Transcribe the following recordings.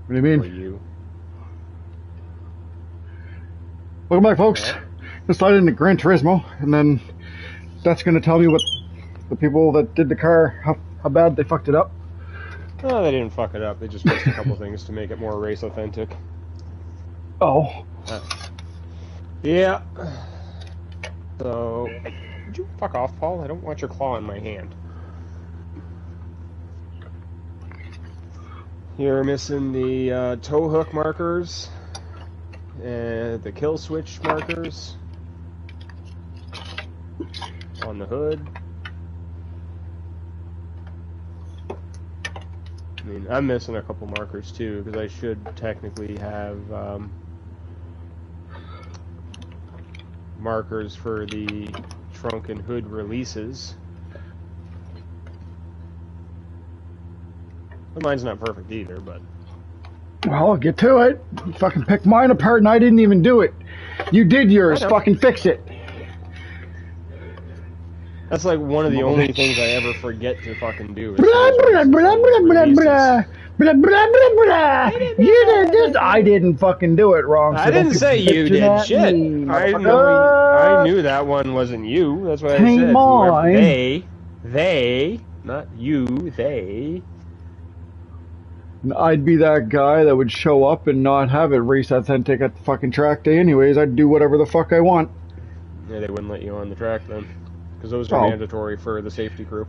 What do you mean? Or you. Welcome back, folks. Just slide into Gran Turismo, and then that's going to tell me what the people that did the car, how bad they fucked it up. No, they didn't fuck it up. They just fixed a couple things to make it more race authentic. Oh. Yeah. So, would you fuck off, Paul? I don't want your claw in my hand. You're missing the tow hook markers and the kill switch markers on the hood. I mean, I'm missing a couple markers too, because I should technically have markers for the trunk and hood releases. But mine's not perfect either, but... Well, I'll get to it. You fucking picked mine apart and I didn't even do it. You did yours. Fucking fix it. That's like one of the only things I ever forget to fucking do. Blah, blah, blah, blah, blah, blah. Blah, blah, blah, blah. You did this. I didn't fucking do it wrong. So I didn't say you did shit. I knew that one wasn't you. That's what I said. Mine. They, not you, they. I'd be that guy that would show up and not have it race authentic at the fucking track day anyways. I'd do whatever the fuck I want. Yeah, they wouldn't let you on the track then. Because those are mandatory for the safety crew.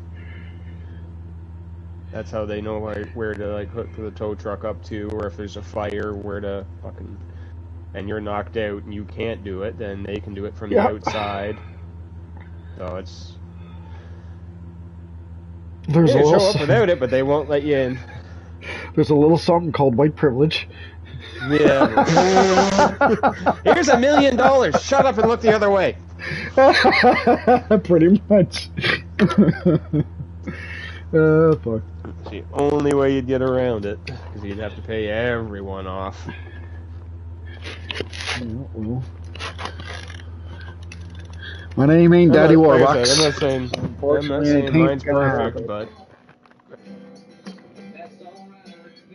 That's how they know where to like hook the tow truck up to, or if there's a fire, where to fucking... And you're knocked out and you can't do it, then they can do it from the outside. So it's... There's you can show up without it, but they won't let you in. There's a little something called white privilege. Yeah. Here's $1 million. Shut up and look the other way. Pretty much. Fuck. It's the only way you'd get around it, because you'd have to pay everyone off. My name ain't Daddy Warbucks. I'm not saying mine's perfect, but...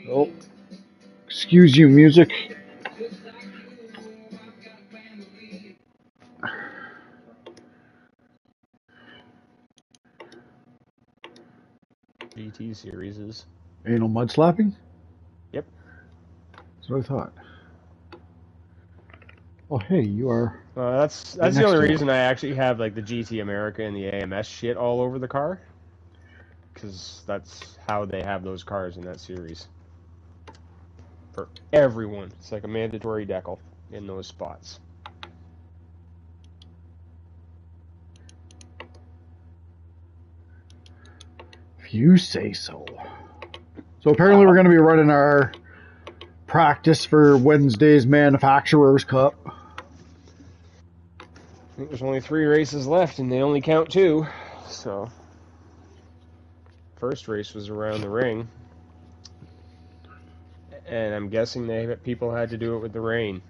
Oh. Excuse you, music. GT series is. Anal mud slapping? Yep. That's what I thought. Oh, hey, you are... that's the only reason I actually have like the GT America and the AMS shit all over the car. Because that's how they have those cars in that series. For everyone. It's like a mandatory decal in those spots. If you say so. So apparently we're going to be running our practice for Wednesday's Manufacturers Cup. I think there's only 3 races left and they only count 2. So, first race was around the ring. And I'm guessing people had to do it with the rain.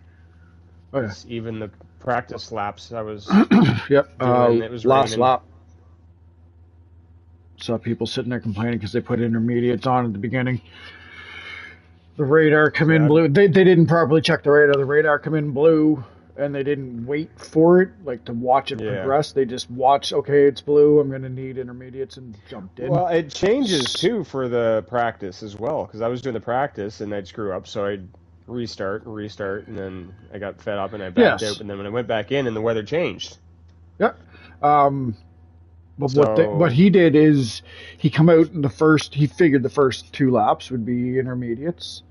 Oh, yeah. Even the practice laps I was yep. doing, it was last raining. lap. Saw people sitting there complaining because they put intermediates on at the beginning. The radar come in blue. They didn't properly check the radar. The radar come in blue, and they didn't wait for it, like to watch it progress. They just watched, okay, it's blue, I'm going to need intermediates, and jumped in. Well, it changes, too, for the practice as well, because I was doing the practice, and I'd screw up, so I'd restart, and then I got fed up, and I backed out, and then when I went back in, and the weather changed. Yeah. But what he did is he come out in he figured the first 2 laps would be intermediates.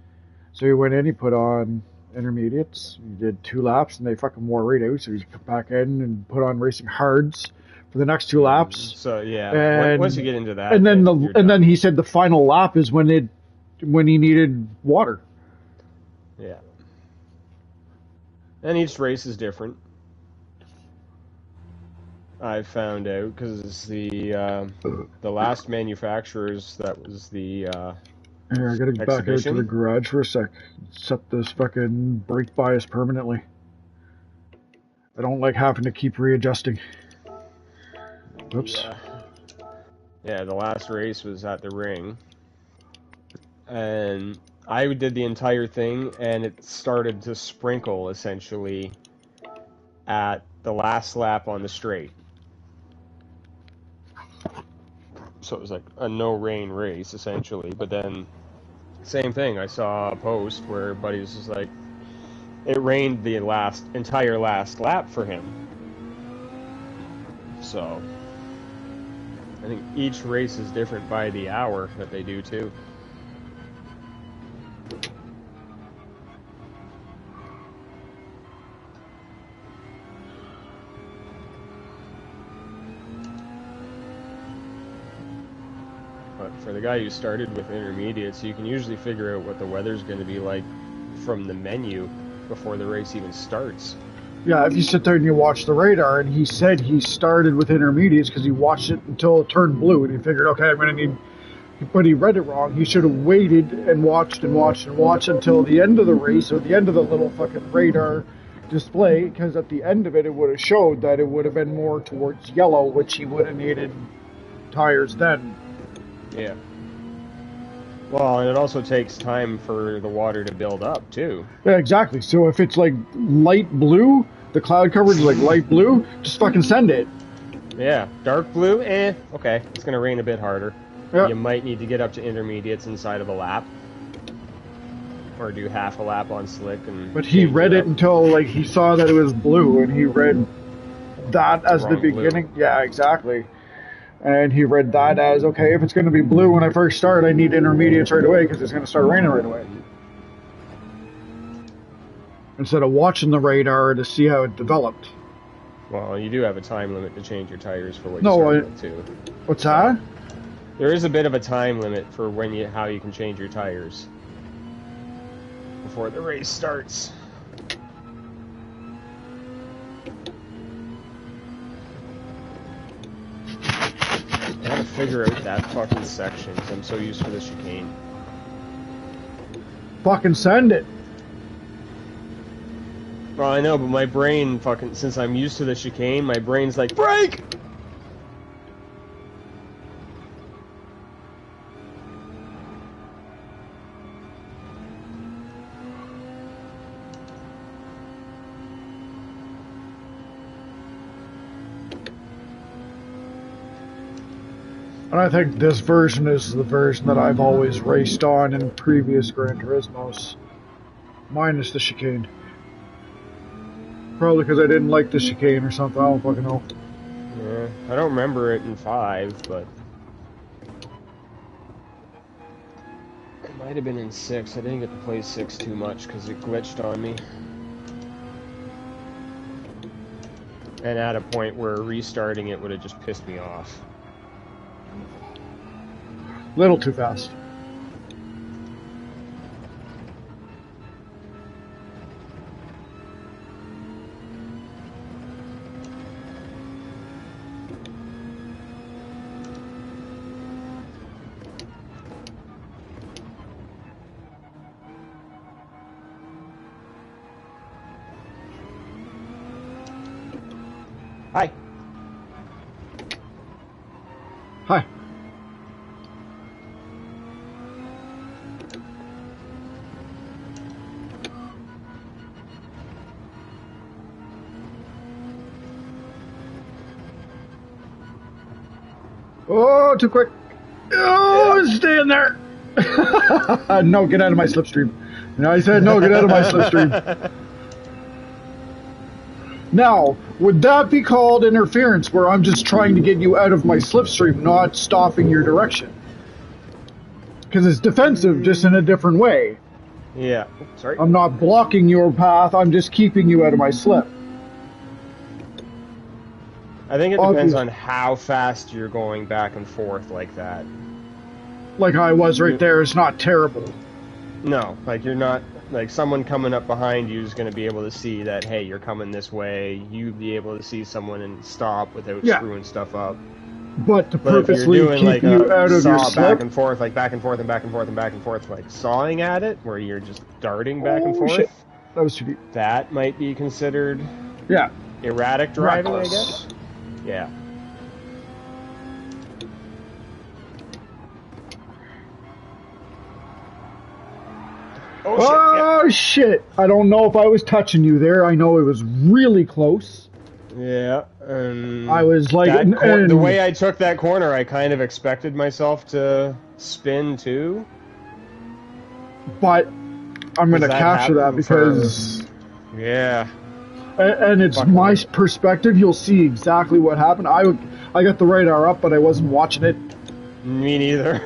So he went in, he put on intermediates. He did 2 laps, and they fucking wore right out. So he come back in and put on racing hards for the next 2 laps. So yeah, once you get into that, and then he said the final lap is when he needed water. Yeah. And each race is different. I found out because the last manufacturers, that was the Here, I gotta get back out to the garage for a sec. Set this fucking brake bias permanently. I don't like having to keep readjusting. Oops. Yeah, the last race was at the ring, and I did the entire thing, and it started to sprinkle, essentially, at the last lap on the straight. So it was like a no-rain race, essentially. But then, same thing, I saw a post where buddy was just like, it rained the entire last lap for him. So, I think each race is different by the hour that they do, too. But for the guy who started with intermediates, you can usually figure out what the weather's going to be like from the menu before the race even starts. Yeah, if you sit there and you watch the radar, and he said he started with intermediates because he watched it until it turned blue, and he figured, okay, I'm going to need... But he read it wrong. He should have waited and watched and watched and watched until the end of the race, or the end of the little fucking radar display, because at the end of it, it would have showed that it would have been more towards yellow, which he would have needed tires then. Yeah. Well, and it also takes time for the water to build up, too. Yeah, exactly. So if it's like light blue, the cloud coverage is like light blue, just fucking send it. Yeah. Dark blue, okay. It's going to rain a bit harder. Yeah. You might need to get up to intermediates inside of a lap. Or do half a lap on slick. But he read it until like he saw that it was blue, and he read that as the beginning. Blue. Yeah, exactly. And he read that as, okay, if it's going to be blue when I first start, I need intermediates right away because it's going to start raining right away. Instead of watching the radar to see how it developed. Well, you do have a time limit to change your tires for what you start with, too. What's that? There is a bit of a time limit for how you can change your tires before the race starts. I gotta figure out that fucking section because I'm so used to the chicane. Fucking send it. Well, I know, but my brain fucking, since I'm used to the chicane, my brain's like, brake! And I think this version is the version that I've always raced on in previous Gran Turismos. Minus the chicane. Probably because I didn't like the chicane or something, I don't fucking know. Yeah, I don't remember it in 5, but... It might have been in 6. I didn't get to play 6 too much because it glitched on me. And at a point where restarting it would have just pissed me off. Little too fast. Hi. Hi. Oh, too quick. Oh, yeah. Stay in there. No, get out of my slipstream. No, I said no, get out of my slipstream. Now, would that be called interference where I'm just trying to get you out of my slipstream, not stopping your direction? Because it's defensive, just in a different way. Yeah. Sorry. I'm not blocking your path, I'm just keeping you out of my slip. I think it depends on how fast you're going back and forth like that. Like I was right there is not terrible. No, like you're not, like someone coming up behind you is going to be able to see that, hey, you're coming this way. You'd be able to see someone and stop without screwing stuff up. But to purposely keep like you out of your slip, back and forth, like back and forth and back and forth and back and forth, like sawing at it, where you're just darting back and forth. Shit. That was too deep. That might be considered erratic driving, I guess. Yeah. Oh, shit. I don't know if I was touching you there. I know it was really close. Yeah. I was like... the way I took that corner, I kind of expected myself to spin too. But I'm going to capture that because... Yeah. And it's my perspective. You'll see exactly what happened. I got the radar up, but I wasn't watching it. Me neither.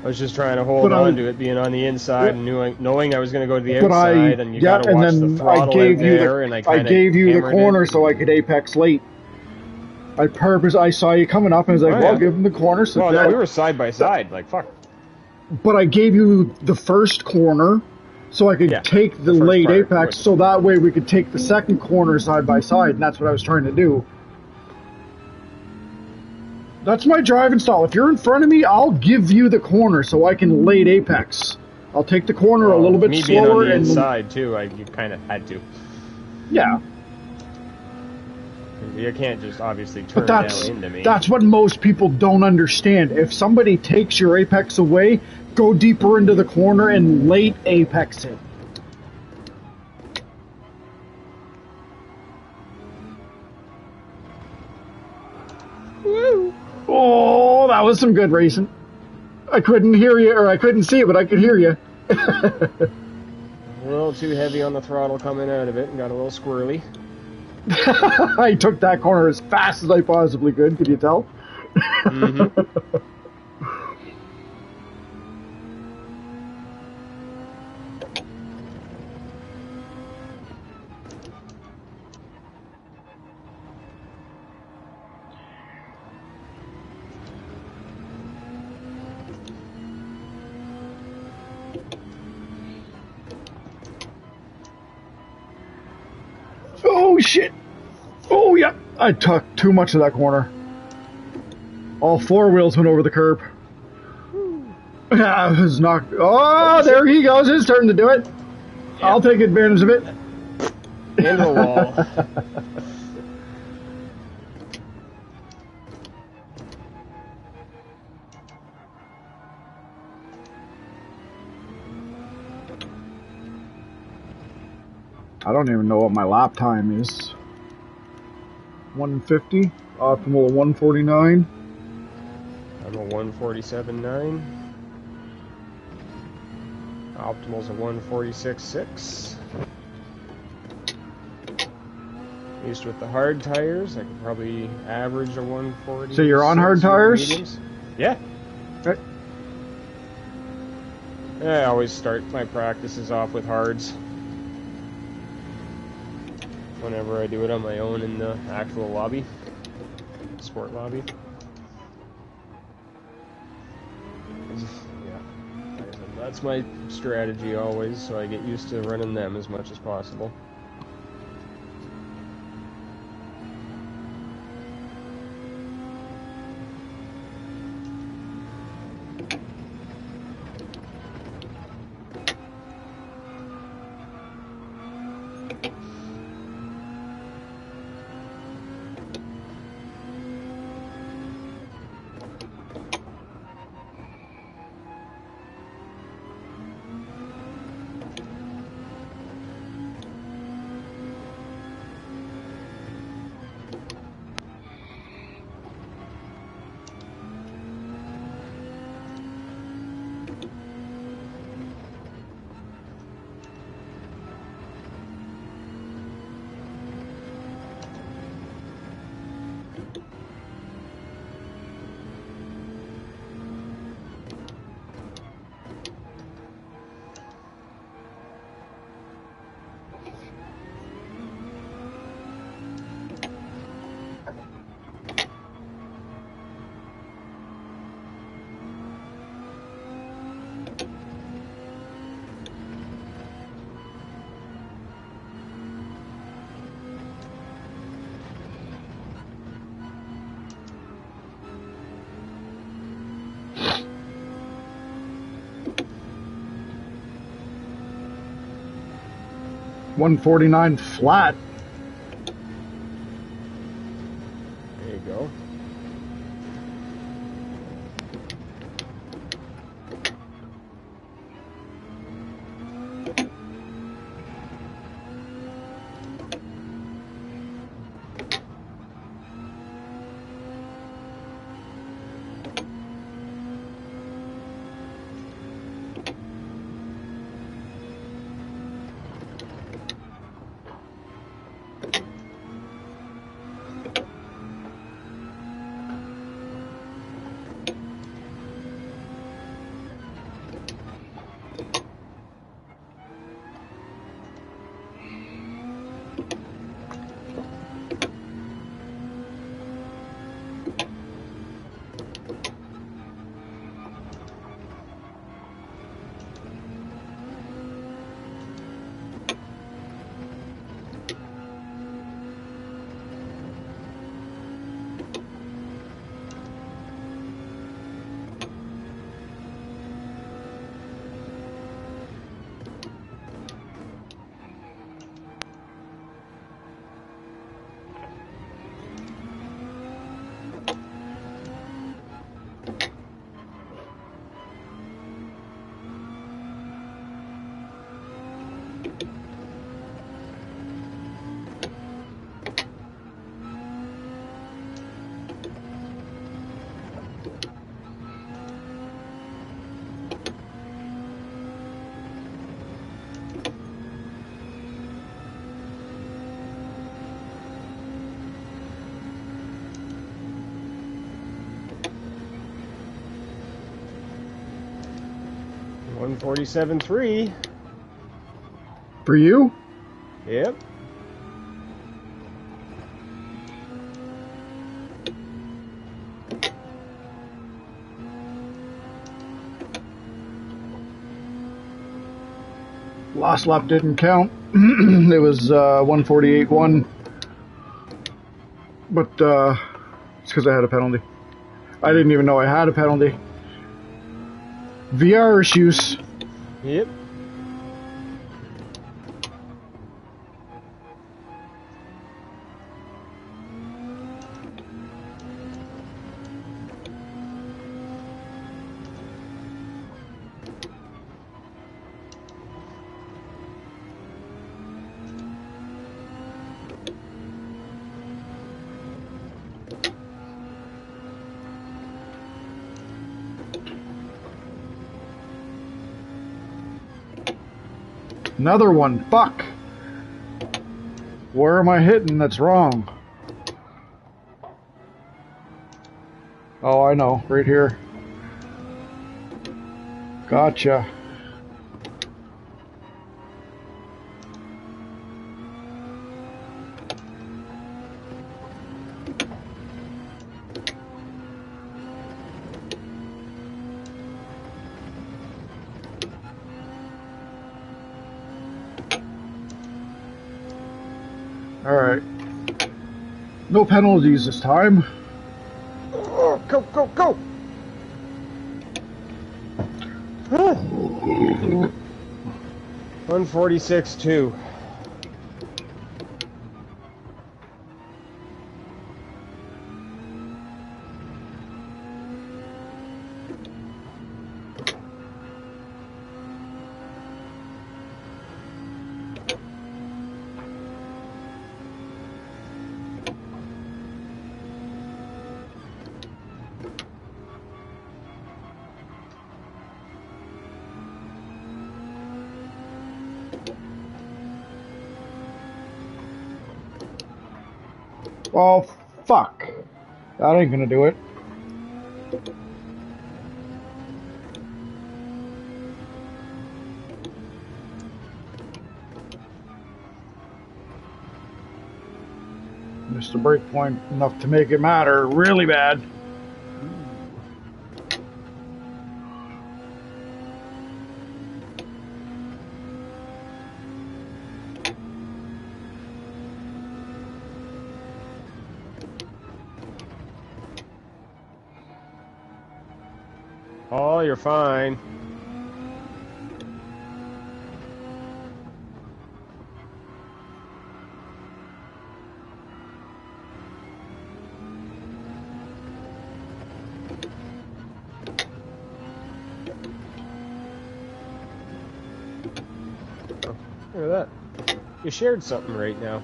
I was just trying to hold on to it being on the inside and knowing I was going to go to the outside, and you got to watch the throttle out there, and I gave you the corner so I could apex late. I saw you coming up, and I was like, well, give him the corner. So well, no, we were side by side, like, fuck. But I gave you the first corner so I could take the late apex, so that way we could take the second corner side by side, and that's what I was trying to do. That's my driving style. If you're in front of me, I'll give you the corner so I can late apex. I'll take the corner a little bit slower. Me being on the inside too, you kind of had to. Yeah. You can't just obviously turn down into me. That's what most people don't understand. If somebody takes your apex away, go deeper into the corner and late apex it. Woo! Oh, that was some good racing. I couldn't hear you, or I couldn't see it, but I could hear you. A little too heavy on the throttle coming out of it and got a little squirrely. I took that corner as fast as I possibly could. Could you tell? Mm-hmm. Oh, shit. Oh, yeah. I took too much of that corner. All four wheels went over the curb. I was knocked. Oh, there he goes. His turn to do it. Yeah. I'll take advantage of it. Into the wall. I don't even know what my lap time is. 150, optimal 149. I'm a 147.9. Optimal's a 146.6. At least with the hard tires, I could probably average a 140. So you're on hard tires? Mediums. Yeah. Okay. I always start my practices off with hards. Whenever I do it on my own in the actual lobby, sport lobby. Yeah, that's my strategy always, so I get used to running them as much as possible. $149 flat. There you go. 147.3. For you? Yep. Last lap didn't count. It was 148.1. But it's because I had a penalty. I didn't even know I had a penalty. VR issues. Yep. Another one. Fuck. Where am I hitting that's wrong? Oh, I know. Right here. Gotcha. Alright. No penalties this time. Oh, go, go, go! 146.2. Oh, fuck. That ain't gonna do it. Missed the break point enough to make it matter really bad. Oh, you're fine. Oh, look at that. You shared something right now.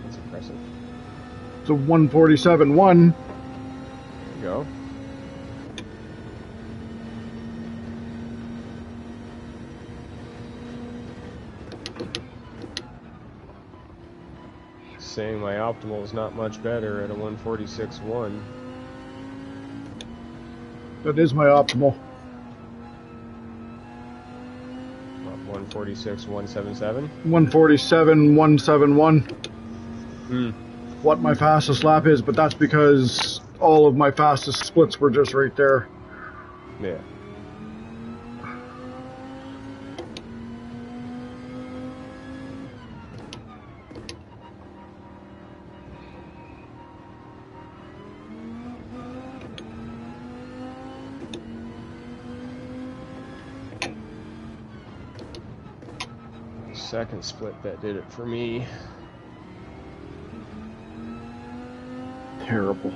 That's impressive. It's a 147.1. There you go. Saying my optimal is not much better at a 146.1. That is my optimal. 146.177. 147.171. What my fastest lap is, but that's because all of my fastest splits were just right there. Yeah. Second split that did it for me. Terrible.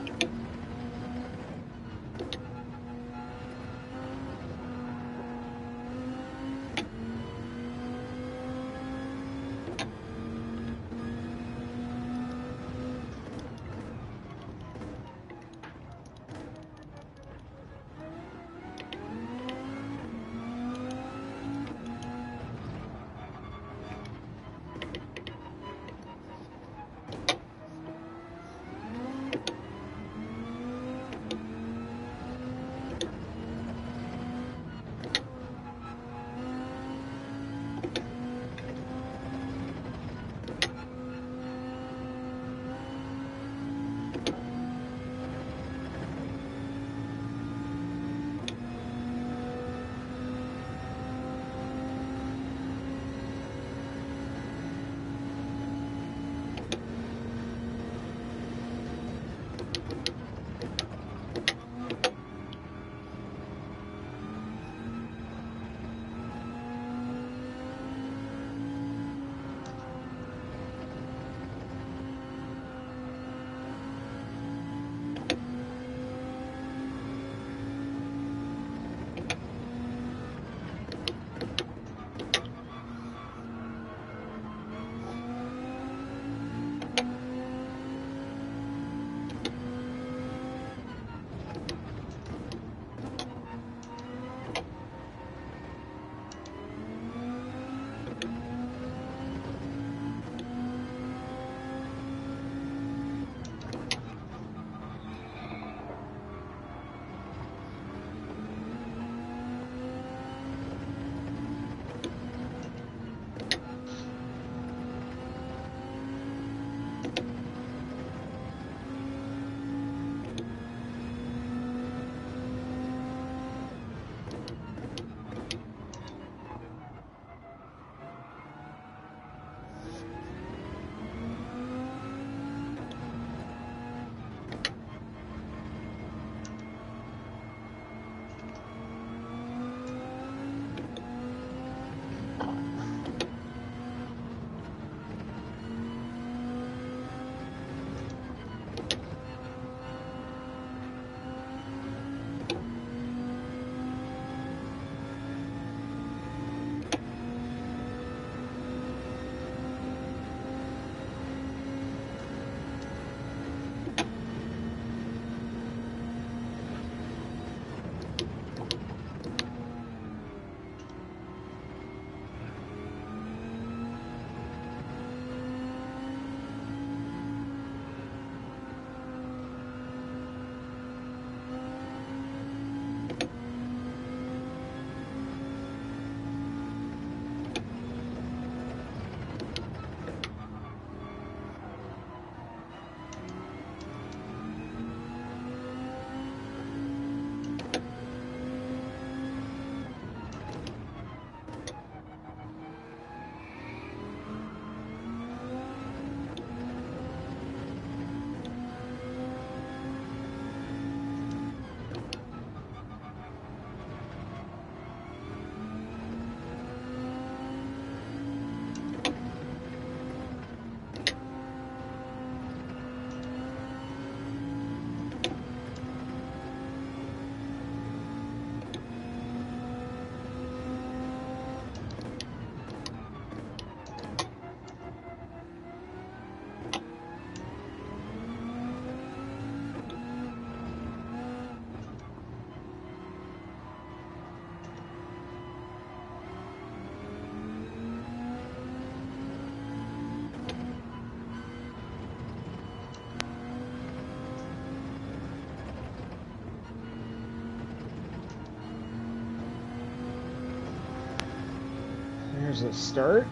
Here's a start.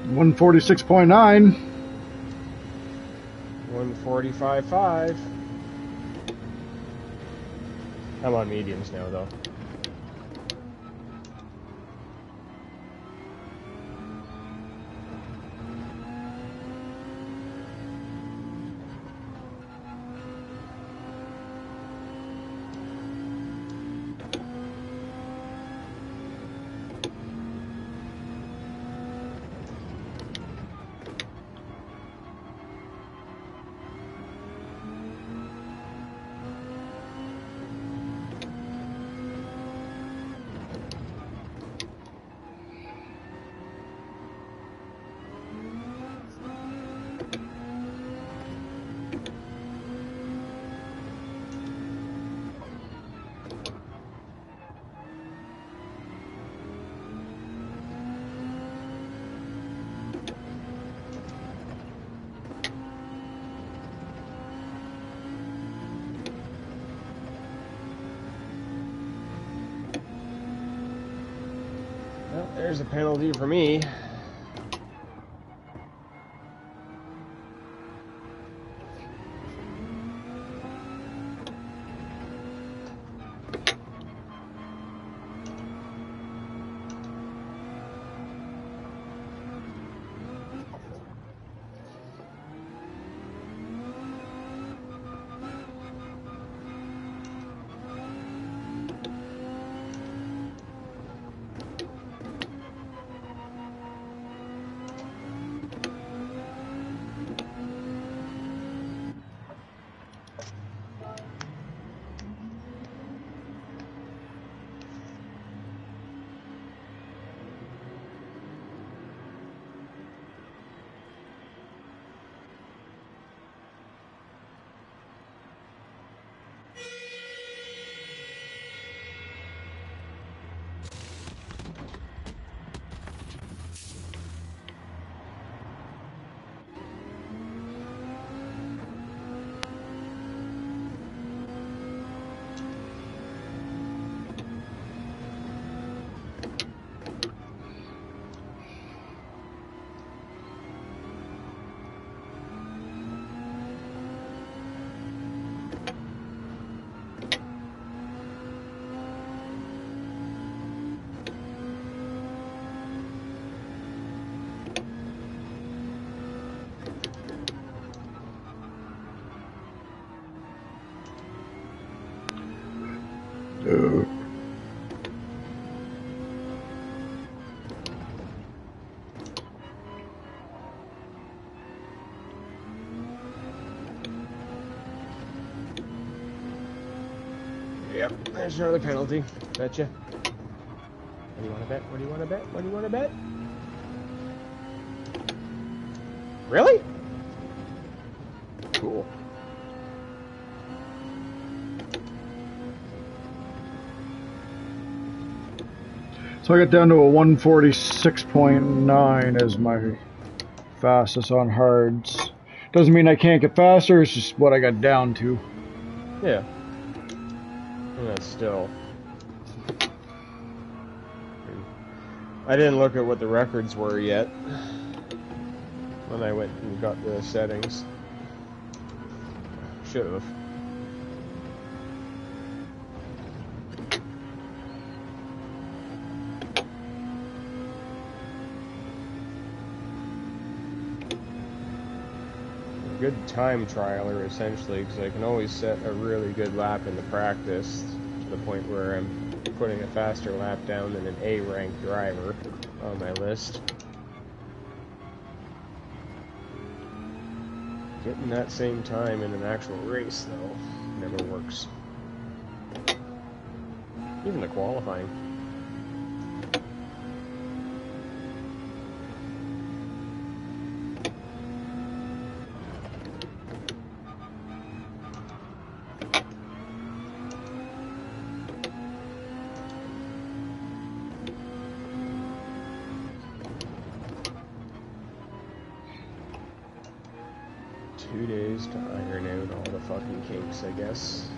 146.9. 145.5. I'm on mediums now, though. Well, there's a penalty for me. Yep, there's another penalty. Betcha. What do you want to bet? What do you want to bet? What do you want to bet? Really? Cool. So I got down to a 146.9 as my fastest on hards. Doesn't mean I can't get faster, it's just what I got down to. Yeah. And that's still... I didn't look at what the records were yet when I went and got the settings. Should have. A good time trialer, essentially, because I can always set a really good lap in the practice to the point where I'm putting a faster lap down than an A-ranked driver on my list. Getting that same time in an actual race, though, never works. Even the qualifying. To iron out all the fucking kinks, I guess.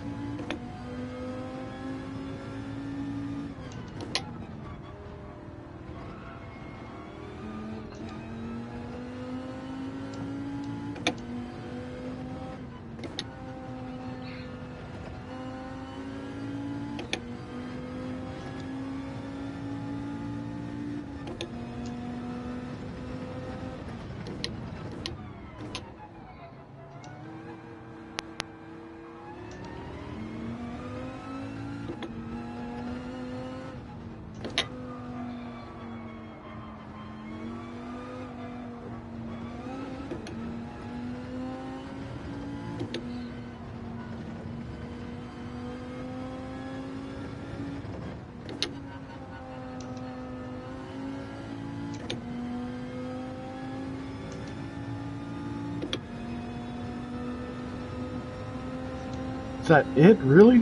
that it, really?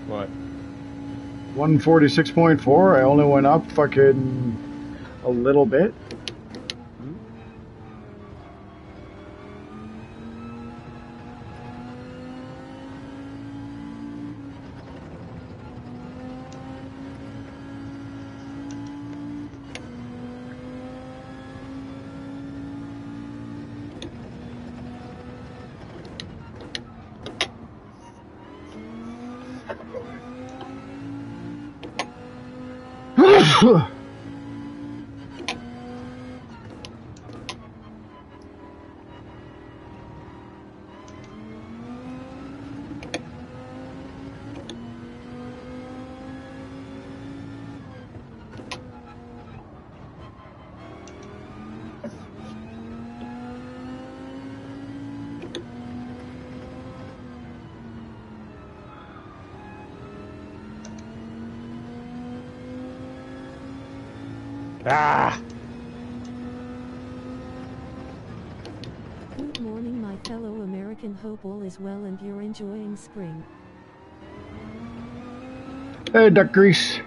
What? 146.4. I only went up fucking a little bit. Ah! Good morning, my fellow American. Hope all is well and you're enjoying spring. Hey, duck grease.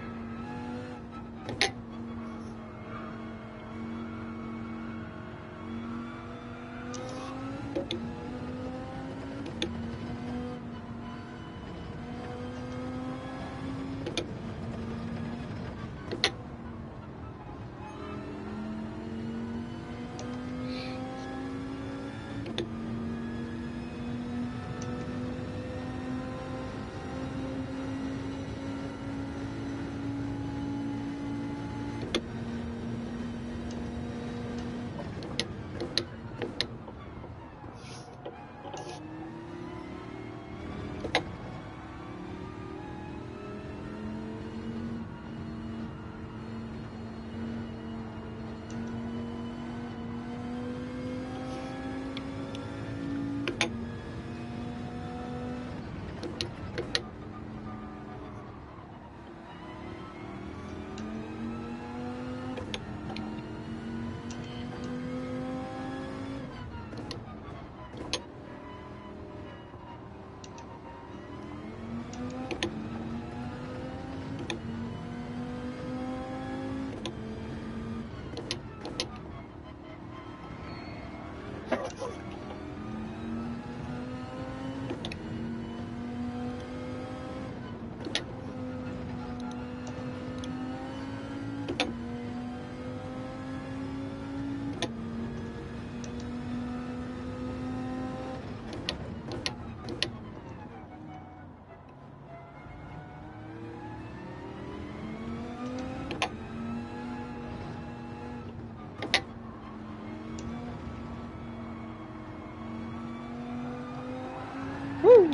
Woo!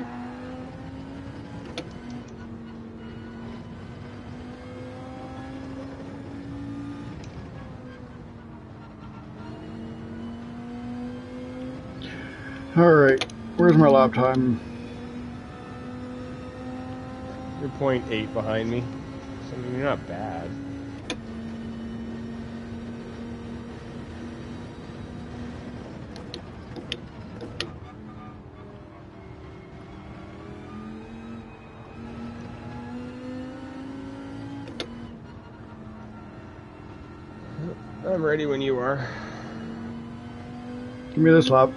Alright, where's my lap time? You're 0.8 behind me. So, I mean, you're not bad. I'm ready when you are. Give me this lap.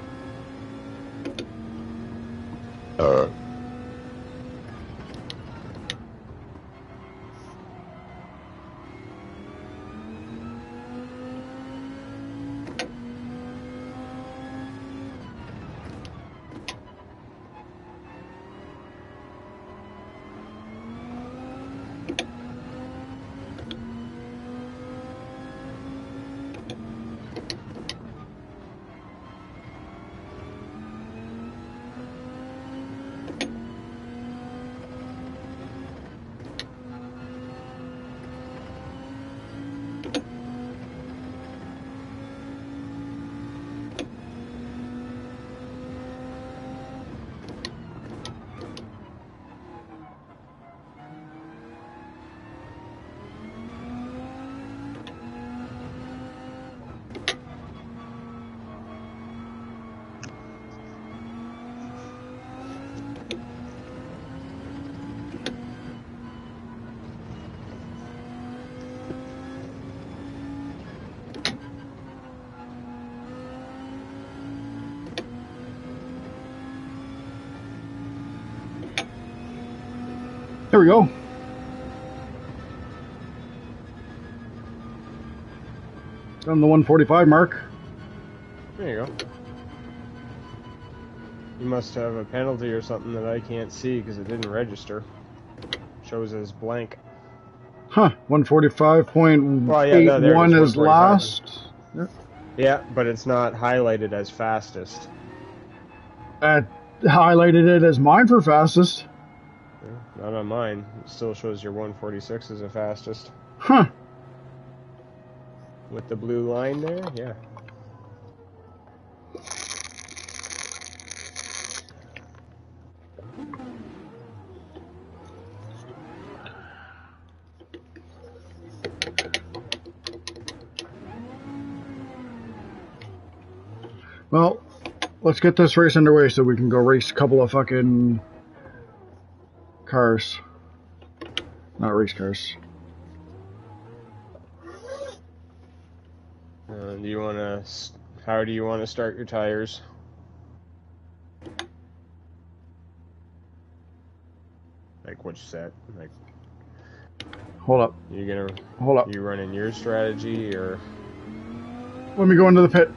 There we go. On the 145 mark. There you go. You must have a penalty or something that I can't see because it didn't register. Shows as blank. Huh. 145.81 Well, yeah, there it is last. Yeah, but it's not highlighted as fastest. Highlighted it as mine for fastest. Yeah, not on mine. It still shows your 146 as the fastest. Huh. With the blue line there, yeah. Well, let's get this race underway so we can go race a couple of fucking cars. Not race cars. Do you want to? How do you want to start your tires? Like which set? Like. Hold up. You gonna? Hold up. You running your strategy or? Let me go into the pit.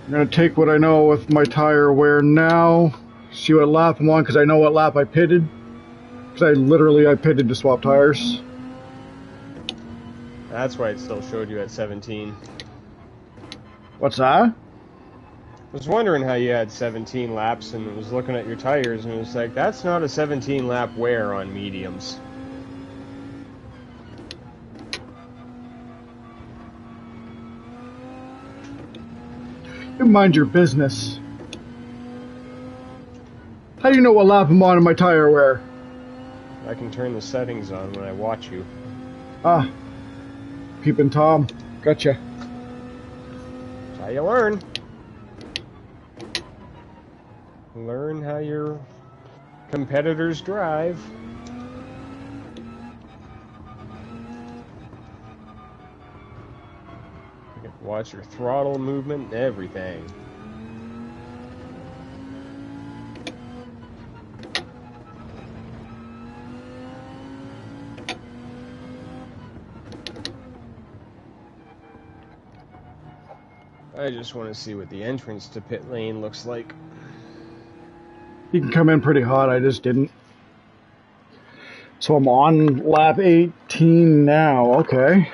I'm going to take what I know with my tire wear now, see what lap I'm on, because I know what lap I pitted. Because I pitted to swap tires. That's why it still showed you at 17. What's that? I was wondering how you had 17 laps and was looking at your tires and it was like, that's not a 17 lap wear on mediums. You mind your business. How do you know what lap I'm on in my tire wear? I can turn the settings on when I watch you. Ah. Peeping Tom. Gotcha. That's how you learn. Learn how your competitors drive. You can watch your throttle movement and everything. I just want to see what the entrance to pit lane looks like. You can come in pretty hot, I just didn't. So I'm on lap 18 now, okay.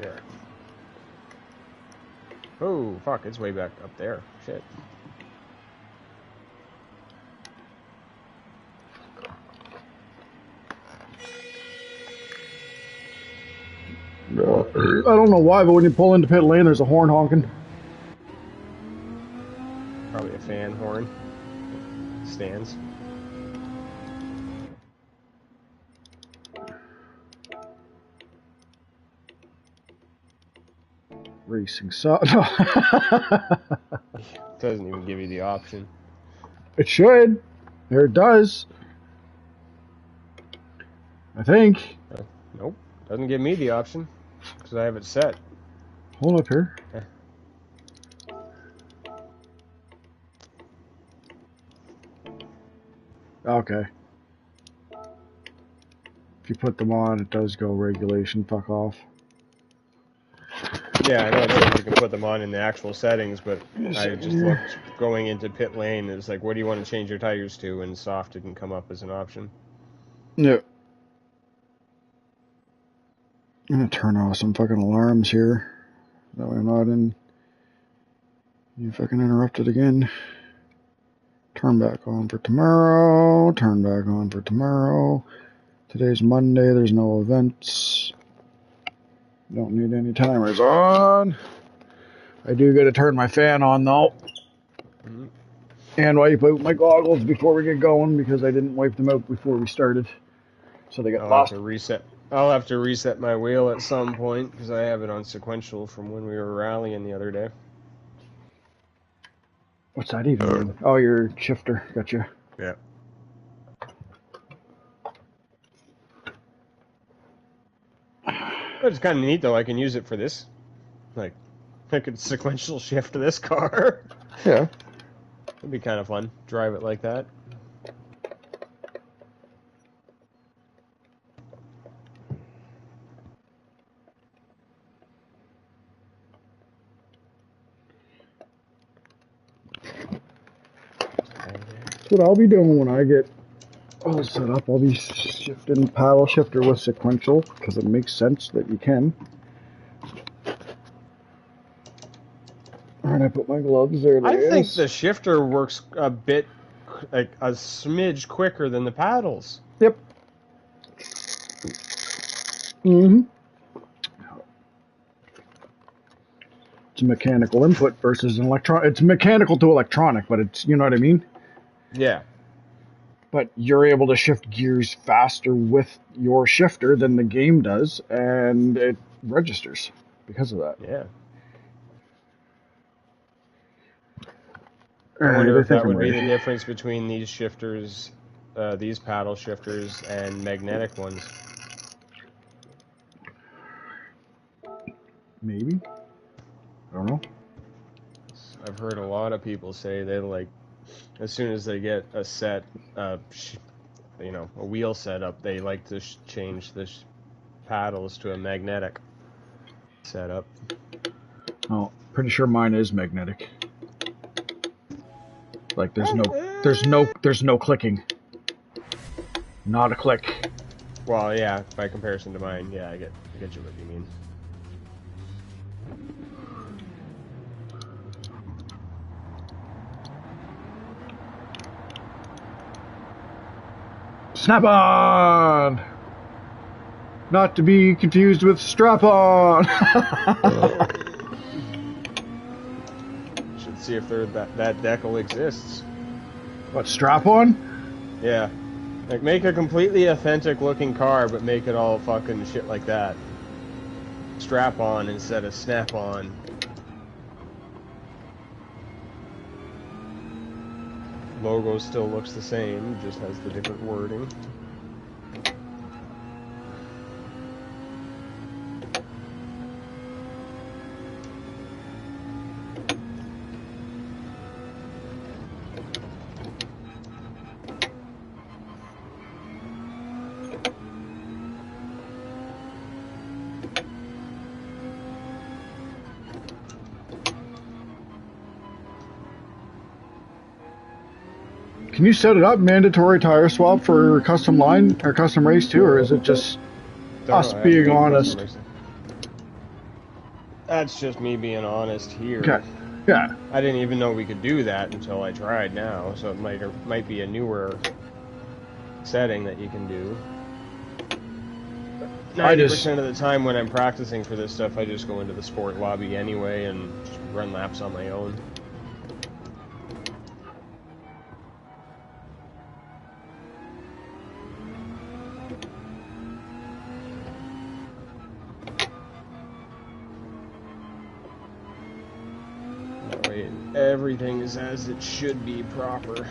Yeah. Oh, fuck, it's way back up there. Shit. I don't know why, but when you pull into pit lane, there's a horn honking. Probably a fan horn. Stands. Racing so Doesn't even give you the option. It should. There it does. I think. Nope. Doesn't give me the option. Because I have it set. Hold up here. Okay. If you put them on, it does go regulation. Fuck off. Yeah, I know it says you can put them on in the actual settings, but I just looked going into pit lane. It's like, what do you want to change your tires to? And soft didn't come up as an option. Yeah. I'm gonna turn off some fucking alarms here. That way I'm not in. You fucking interrupted again. Turn back on for tomorrow. Turn back on for tomorrow. Today's Monday. There's no events. Don't need any timers on. I do gotta turn my fan on though. Mm-hmm. And wipe out my goggles before we get going because I didn't wipe them out before we started. So they got lost. I'll have to reset my wheel at some point because I have it on sequential from when we were rallying the other day. What's that even mean? Oh, your shifter. Gotcha. Yeah. But it's kind of neat though. I can use it for this. Like, I could sequential shift this car. Yeah. It'd be kind of fun. Drive it like that. That's what I'll be doing when I get all set up. I'll be shifting paddle shifter with sequential because it makes sense that you can. And I put my gloves there. I think the shifter works a bit, like a smidge quicker than the paddles. Yep. Mm-hmm. It's a mechanical input versus an electronic. It's mechanical to electronic, but it's, you know what I mean? Yeah. But you're able to shift gears faster with your shifter than the game does, and it registers because of that. Yeah. I wonder if that would be the difference between these shifters, these paddle shifters, and magnetic ones. Maybe. I don't know. I've heard a lot of people say they like, as soon as they get a set, a wheel setup, they like to change the paddles to a magnetic setup. Oh, pretty sure mine is magnetic. Like there's no clicking. Not a click. Well, yeah, by comparison to mine, yeah, I get you what you mean. Snap on! Not to be confused with strap on! Should see if that decal exists. What, strap on? Yeah. Like, make a completely authentic looking car, but make it all fucking shit like that. Strap on instead of snap on. Logo still looks the same, just has the different wording. Can you set it up mandatory tire swap for custom line or custom race too, or is it just us being honest? That's just me being honest here. Okay. Yeah. I didn't even know we could do that until I tried now, so it might be a newer setting that you can do. 90% of the time when I'm practicing for this stuff, I just go into the sport lobby anyway and just run laps on my own. That way everything is as it should be proper.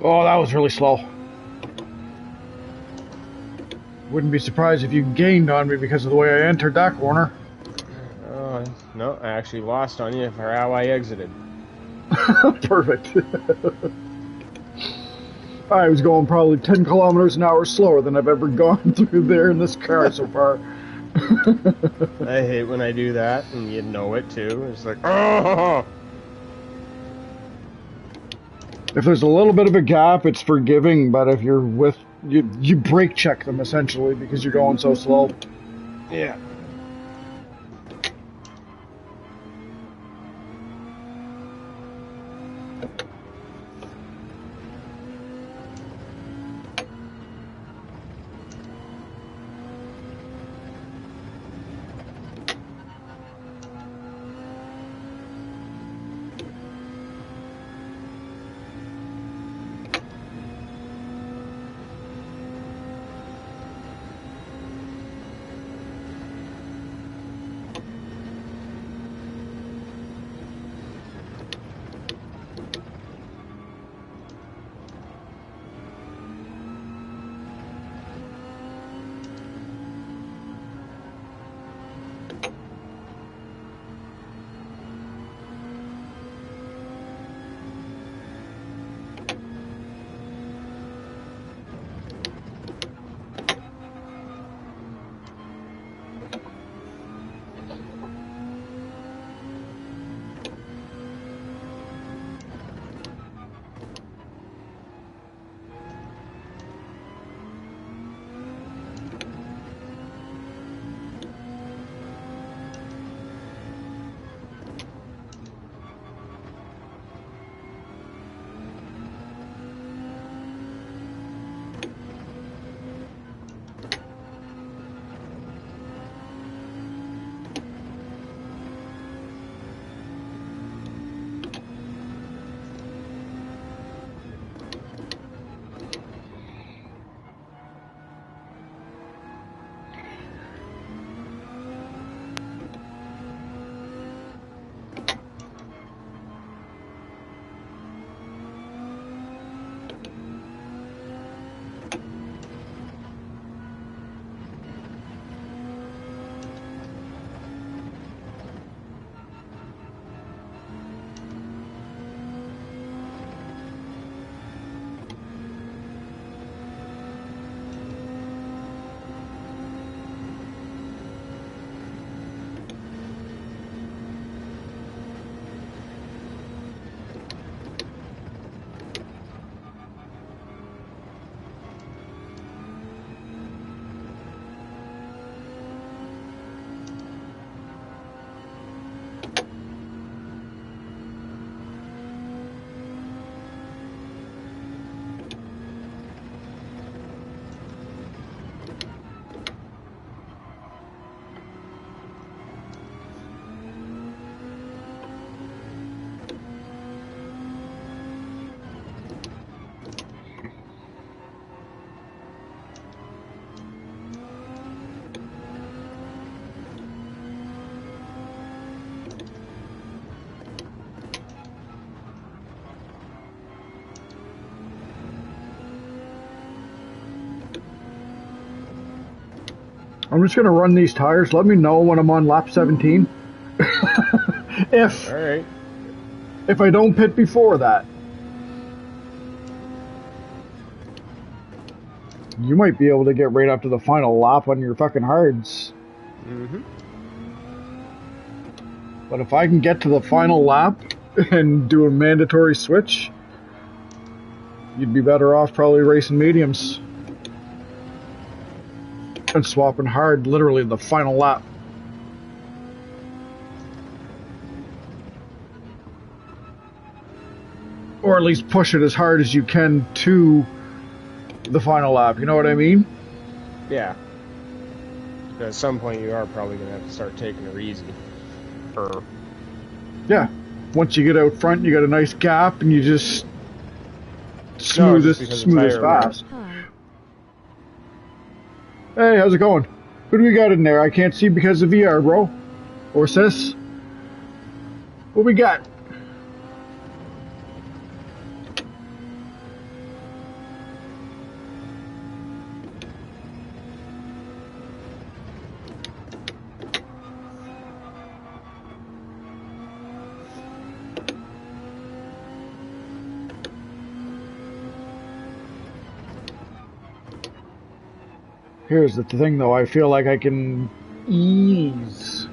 Oh, that was really slow. Wouldn't be surprised if you gained on me because of the way I entered that corner. No, I actually lost on you for how I exited. Perfect. I was going probably 10 kilometers an hour slower than I've ever gone through there in this car so far. I hate when I do that, and you know it too. It's like, oh! If there's a little bit of a gap, it's forgiving, but if you're with... You brake check them, essentially, because you're going so slow. Yeah. I'm just going to run these tires. Let me know when I'm on lap 17. Alright. If I don't pit before that. You might be able to get right up to the final lap on your fucking hards. Mm-hmm. But if I can get to the final lap and do a mandatory switch, you'd be better off probably racing mediums. And swapping hard literally the final lap. Or at least push it as hard as you can to the final lap, you know what I mean? Yeah. But at some point you are probably going to have to start taking her easy. Yeah. Once you get out front, you got a nice gap and you just smooth as fast. Hey, how's it going? Who do we got in there? I can't see because of VR, bro. Or sis. What we got? Here's the thing, though. I feel like I can ease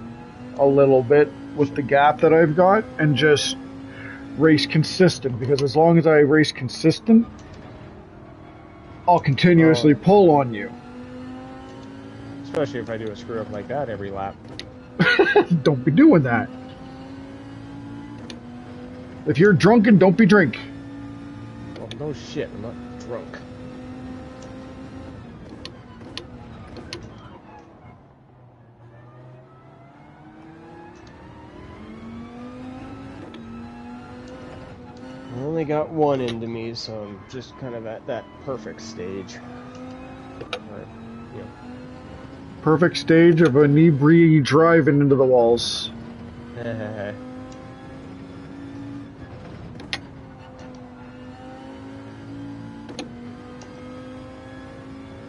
a little bit with the gap that I've got and just race consistent, because as long as I race consistent, I'll continuously pull on you. Especially if I do a screw up like that every lap. Don't be doing that. If you're drunken, don't be drink. Well, no shit, I'm not drunk. I only got one into me, so I'm just kind of at that perfect stage. Right, yeah. Perfect stage of an inebriated driving into the walls.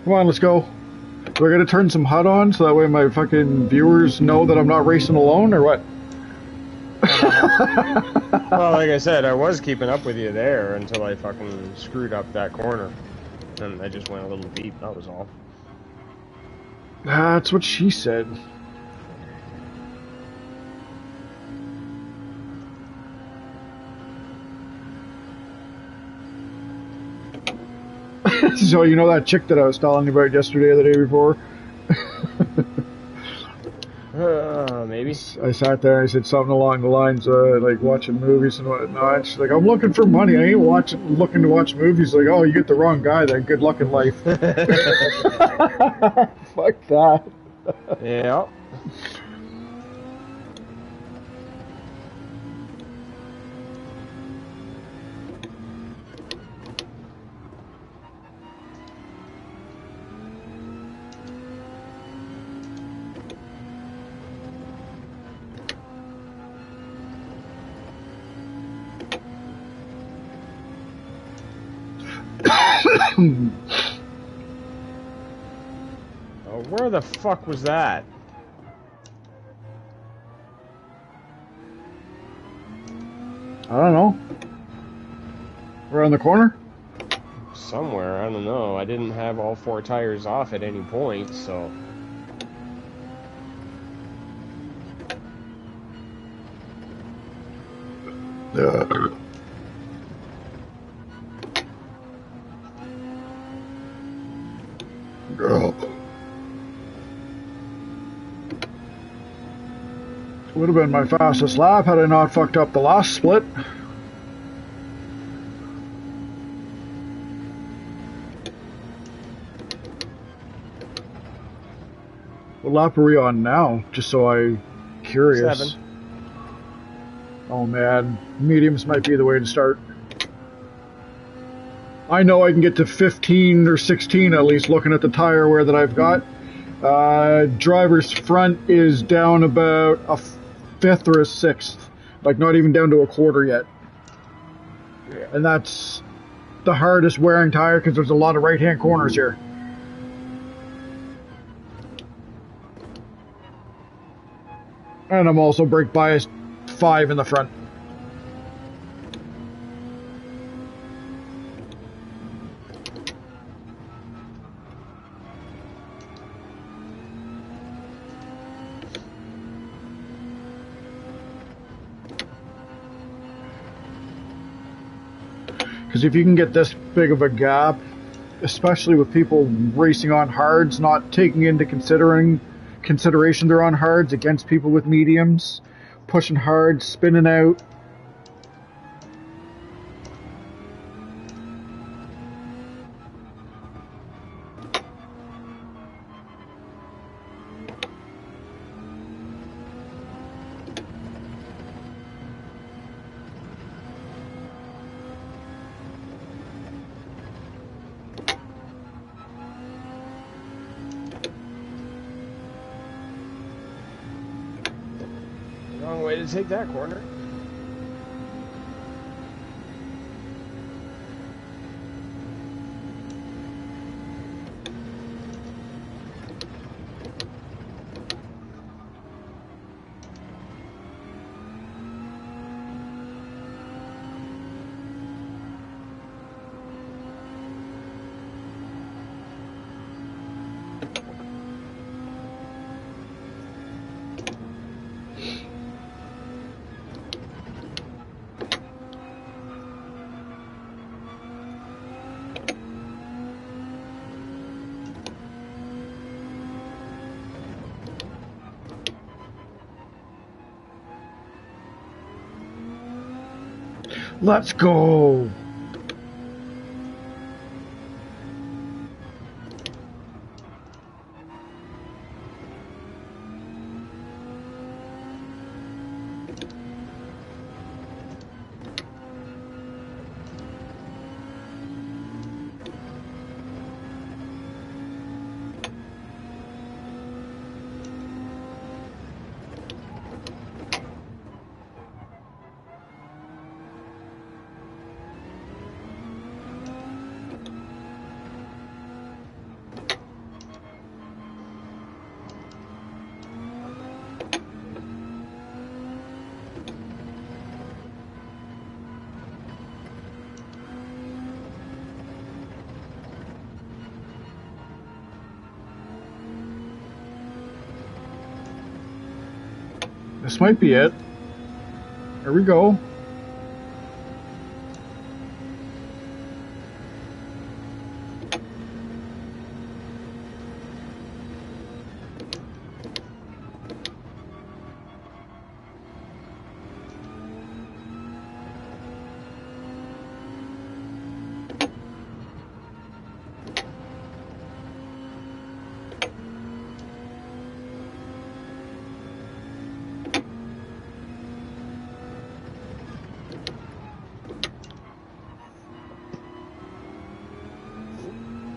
Come on, let's go. Do I gotta turn some HUD on so that way my fucking viewers know that I'm not racing alone, or what? Well, like I said, I was keeping up with you there until I fucking screwed up that corner. And I just went a little deep, that was all. That's what she said. So you know that chick that I was telling you about yesterday or the day before? Maybe. I sat there and I said something along the lines of like watching movies and whatnot. She's like, I'm looking for money. I ain't looking to watch movies. Like, oh, you get the wrong guy then. Good luck in life. Fuck that. Yeah. Oh, where the fuck was that? I don't know. Around the corner? Somewhere, I don't know. I didn't have all 4 tires off at any point, so... Girl. Would have been my fastest lap had I not fucked up the last split. What lap are we on now? Just so I'm curious. 7. Oh man, mediums might be the way to start. I know I can get to 15 or 16 at least looking at the tire wear that I've got. Driver's front is down about a 5th or a 6th. Like not even down to a quarter yet. Yeah. And that's the hardest wearing tire because there's a lot of right-hand corners here. And I'm also brake biased 5 in the front. Because if you can get this big of a gap, especially with people racing on hards, not taking into consideration they're on hards against people with mediums, pushing hard, spinning out. Wrong way to take that corner. Let's go. This might be it. Here we go.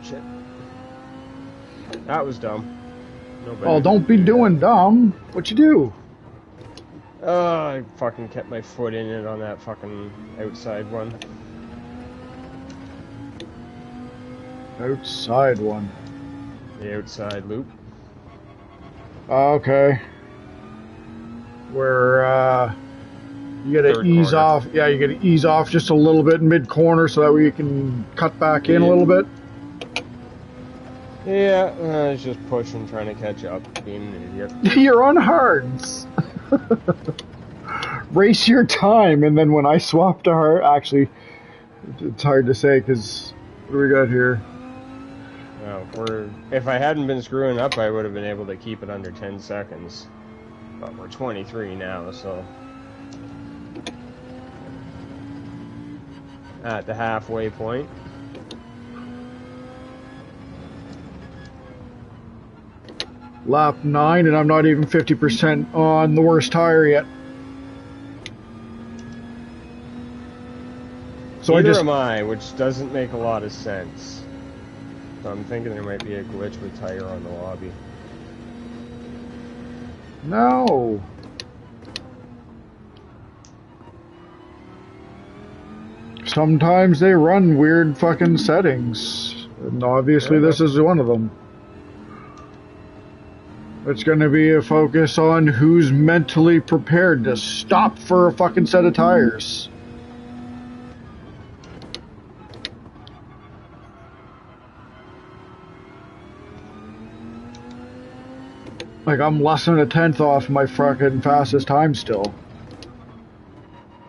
Shit. That was dumb. Oh, don't be doing dumb. What you do? I fucking kept my foot in it on that fucking outside one. Outside one. The outside loop. Okay. Where you gotta Third ease corner. off. Yeah, you gotta ease off just a little bit mid corner so that way you can cut back in a little bit. Yeah, I was just pushing, trying to catch up, being an idiot. You're on hards. Race your time, and then when I swap to hard, actually, it's hard to say because what do we got here? If I hadn't been screwing up, I would have been able to keep it under 10 seconds. But we're 23 now, so... At the halfway point. Lap 9, and I'm not even 50% on the worst tire yet. So Neither am I, which doesn't make a lot of sense. So I'm thinking there might be a glitch with tire on the lobby. No. Sometimes they run weird fucking settings. And obviously this is one of them. It's going to be a focus on who's mentally prepared to stop for a fucking set of tires. Like, I'm less than a tenth off my fucking fastest time still.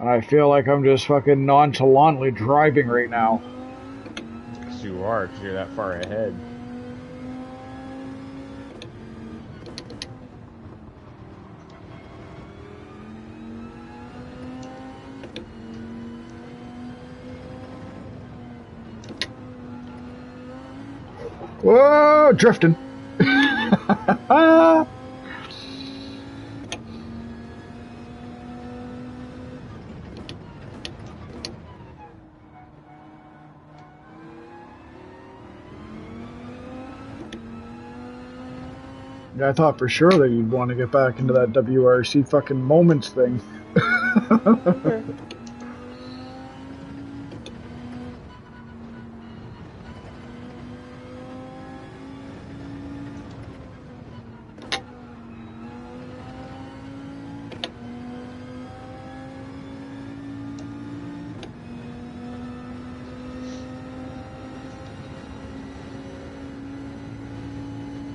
And I feel like I'm just fucking nonchalantly driving right now. Because you are, because you're that far ahead. Whoa, drifting. Yeah, I thought for sure that you'd want to get back into that WRC fucking moments thing.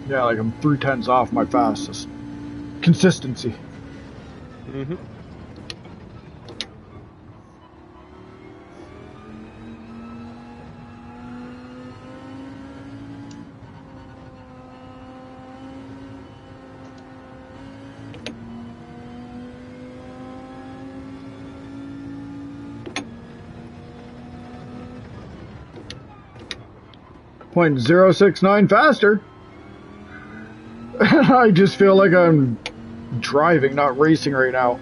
Yeah, like I'm 3/10 off my fastest. Consistency. Mm-hmm. .069 faster. I just feel like I'm driving, not racing right now.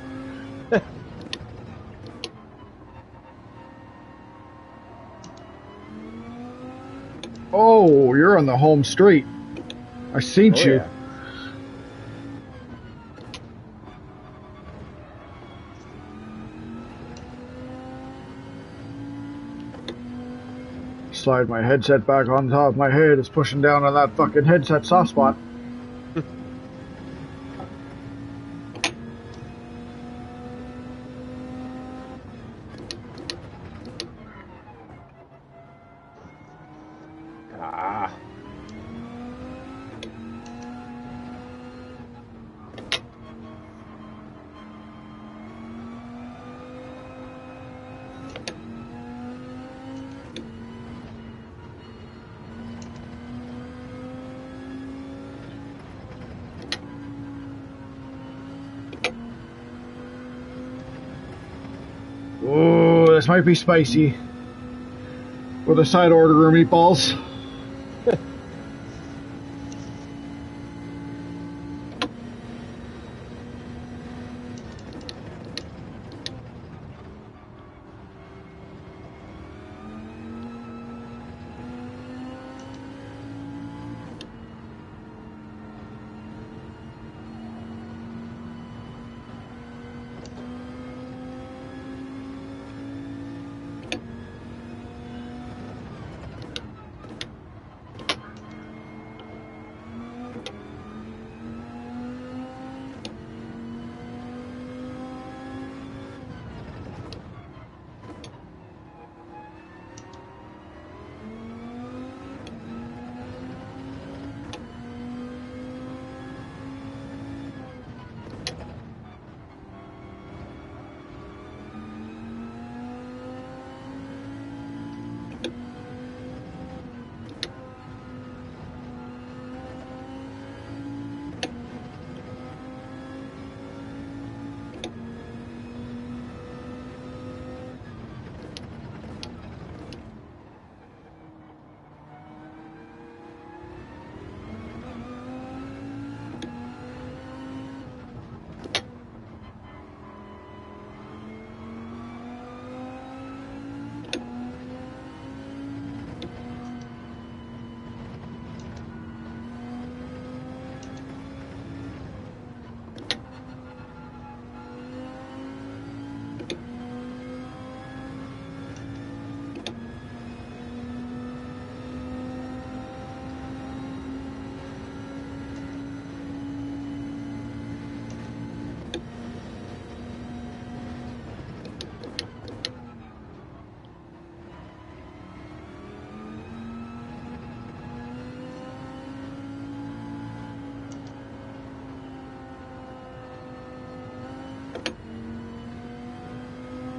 Oh, you're on the home straight. I seen you. Yeah. Slide my headset back on top of my head. It's pushing down on that fucking headset soft spot. Ah. Ooh, this might be spicy. With a side order of meatballs.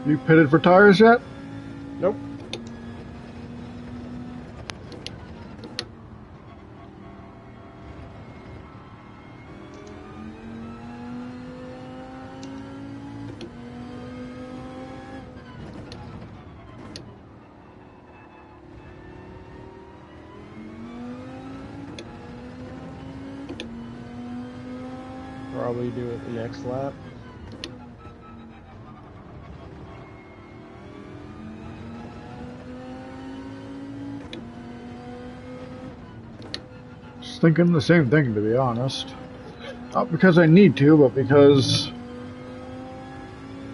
You pitted for tires yet? Nope. Probably do it the next lap. Just thinking the same thing, to be honest. Not because I need to, but because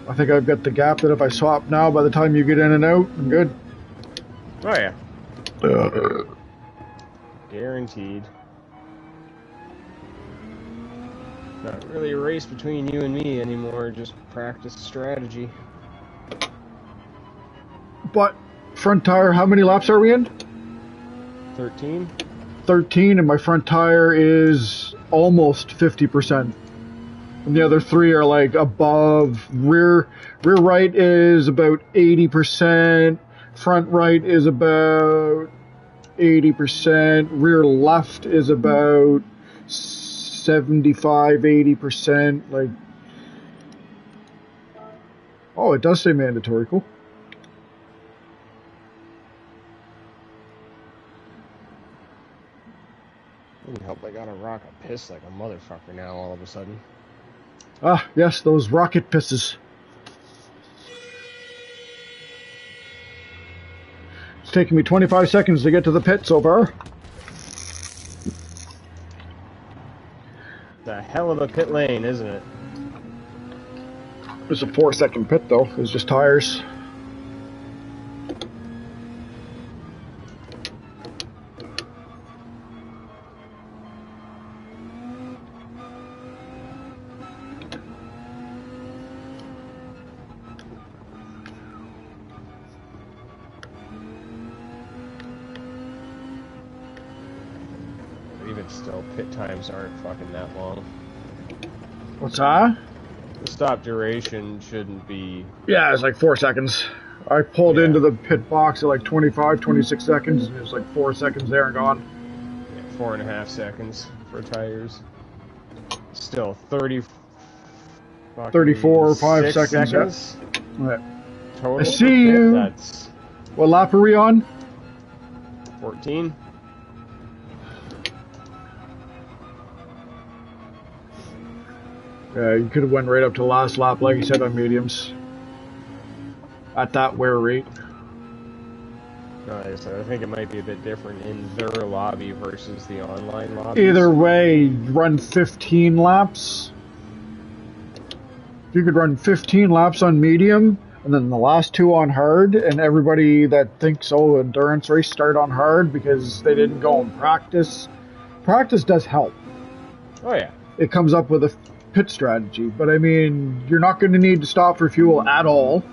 I think I've got the gap that if I swap now, by the time you get in and out, I'm good. Oh yeah. Guaranteed. Not really a race between you and me anymore, just practice strategy. But, front tire, how many laps are we in? 13? 13, and my front tire is almost 50%. And the other three are like above. Rear right is about 80%. Front right is about 80%. Rear left is about 75-80%. Like, oh, it does say mandatory. Cool. Couldn't help I got a rocket piss like a motherfucker now all of a sudden. Ah, yes, those rocket pisses. It's taking me 25 seconds to get to the pit so far. The hell of a pit lane, isn't it? It's a 4-second pit though. It's just tires. Even still, pit times aren't fucking that long. What's that? The stop duration shouldn't be... Yeah, it's like 4 seconds. I pulled into the pit box at like 25, 26 seconds, and it was like 4 seconds there and gone. Yeah, 4.5 seconds for tires. Still 34 or 5 seconds. Yeah. Total I see you. That's what lap are we on? 14. Yeah, you could have went right up to the last lap, like you said, on mediums. At that wear rate. Nice. I think it might be a bit different in their lobby versus the online lobby. Either way, run 15 laps. If you could run 15 laps on medium, and then the last 2 on hard, and everybody that thinks, oh, endurance race start on hard because they didn't go and practice. Practice does help. Oh, yeah. It comes up with a pit strategy, but I mean, you're not going to need to stop for fuel at all.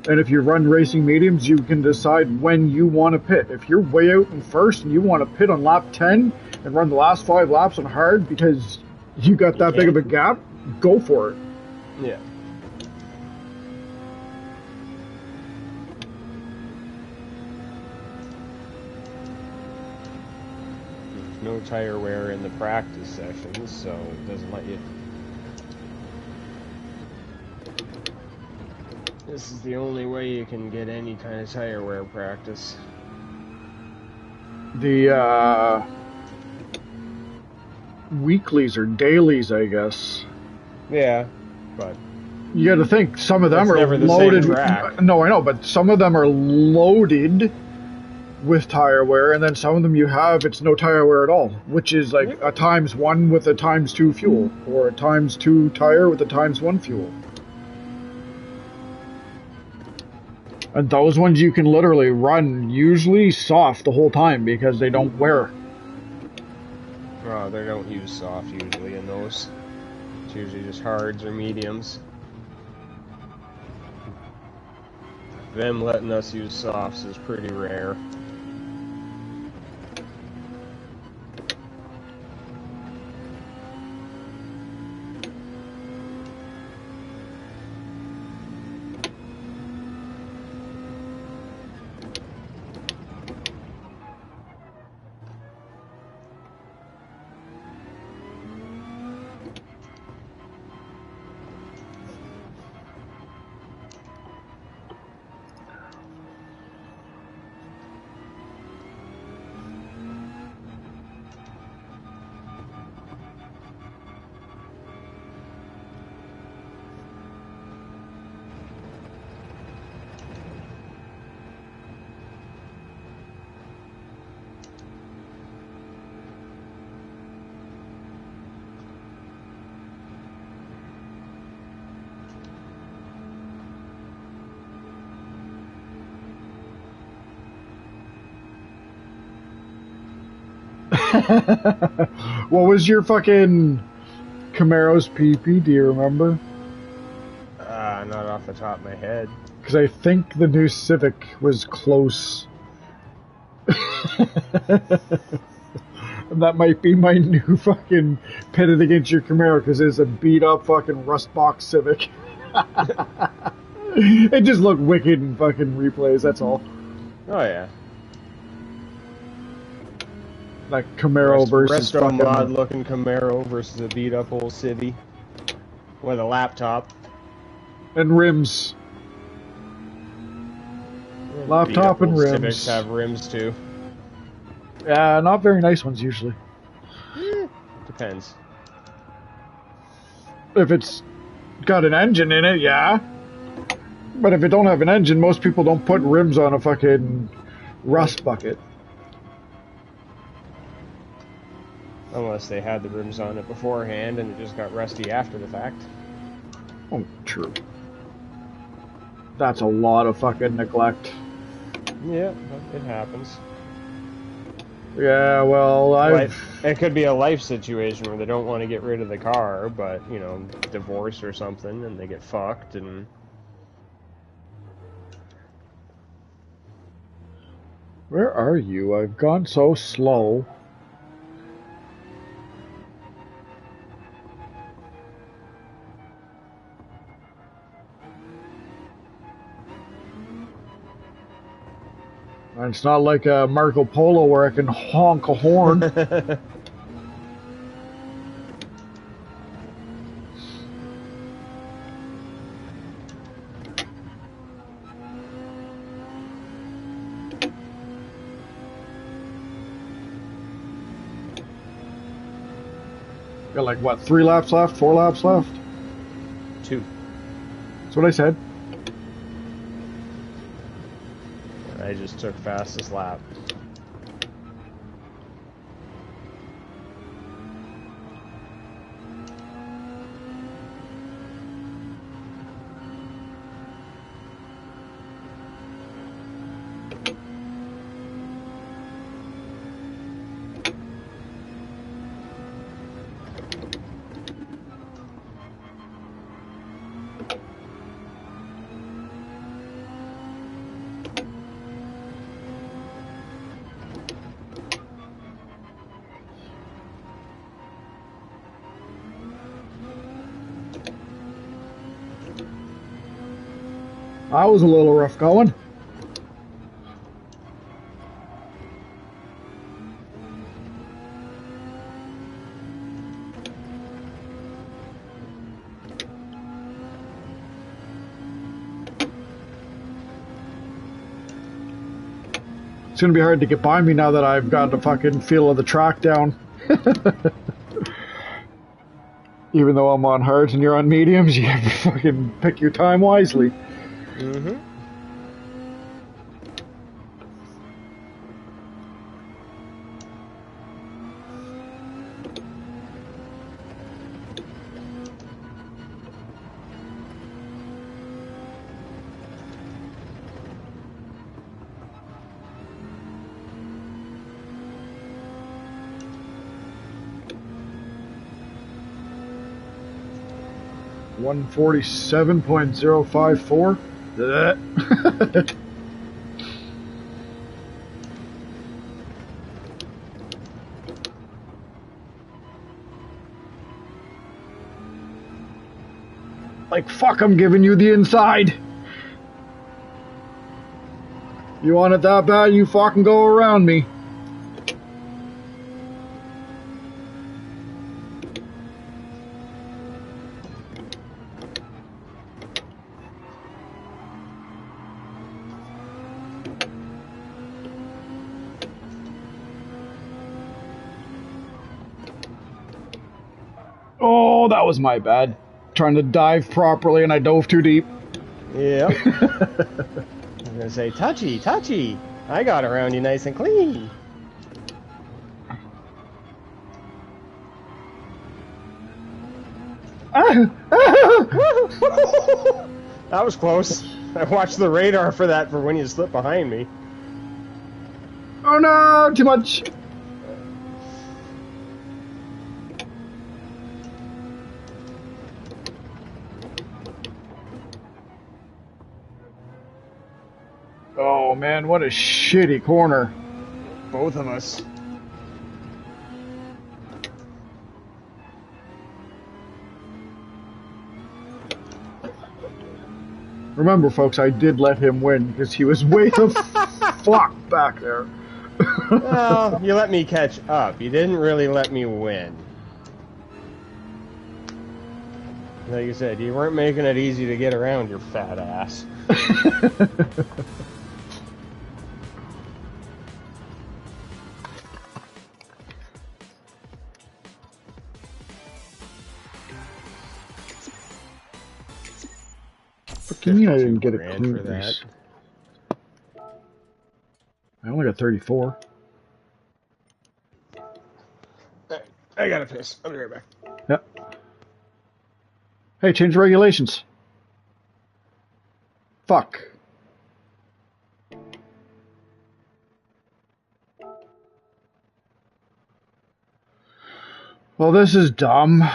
And if you run racing mediums, you can decide when you want to pit. If you're way out in first and you want to pit on lap 10 and run the last 5 laps on hard because you got that big of a gap, go for it. Yeah. There's no tire wear in the practice sessions, so it doesn't let you... This is the only way you can get any kind of tire wear practice. The weeklies or dailies, I guess. Yeah, but you got to think some of them are loaded. No, I know, but some of them are loaded with tire wear, and then some of them you have it's no tire wear at all, which is like a ×1 with a ×2 fuel, or a ×2 tire with a ×1 fuel. And those ones you can literally run usually soft the whole time because they don't wear. Oh, they don't use soft usually in those. It's usually just hards or mediums. Them letting us use softs is pretty rare. What was your fucking Camaro's PP? Do you remember? Not off the top of my head. Because I think the new Civic was close. And that might be my new fucking pitted against your Camaro, because it's a beat up fucking rust box Civic. It just looked wicked in fucking replays, that's all. Oh yeah. Like Camaro versus Resto fucking... mod looking Camaro versus a beat up old Civi with a laptop. And rims. Laptop and rims. Civics have rims too. Yeah, not very nice ones usually. Depends. If it's got an engine in it, yeah. But if it don't have an engine, most people don't put rims on a fucking rust bucket. Unless they had the rims on it beforehand and it just got rusty after the fact. Oh, true. That's a lot of fucking neglect. Yeah, it happens. Yeah, well, it could be a life situation where they don't want to get rid of the car, but, you know, divorce or something, and they get fucked, and... Where are you? I've gone so slow. And it's not like a Marco Polo where I can honk a horn. Got like, what, 3 laps left? 4 laps left? 2. That's what I said. I just took fastest lap. I was a little rough going. It's gonna be hard to get by me now that I've got the fucking feel of the track down. Even though I'm on hards and you're on mediums, you have to fucking pick your time wisely. Mm-hmm. $147.054. Like, fuck, I'm giving you the inside. You want it that bad, you fucking go around me. Oh, that was my bad. Trying to dive properly and I dove too deep. Yep. I'm gonna say, touchy, touchy. I got around you nice and clean. That was close. I watched the radar for that for when you slip behind me. Oh no, too much. Oh man, what a shitty corner. Both of us. Remember, folks, I did let him win because he was way the fuck back there. Well, you let me catch up. You didn't really let me win. Like you said, you weren't making it easy to get around, your fat ass. do you mean I didn't 52 get a grand for that. cruise? I only got 34. I gotta piss. I'll be right back. Yep. Hey, change the regulations. Fuck. Well, this is dumb.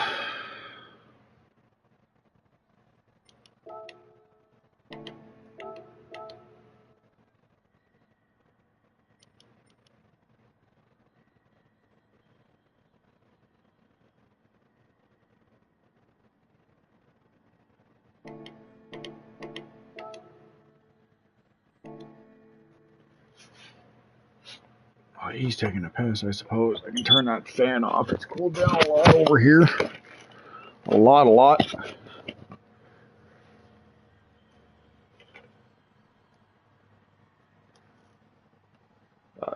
Oh, he's taking a piss, I suppose. I can turn that fan off. It's cooled down a lot over here. A lot.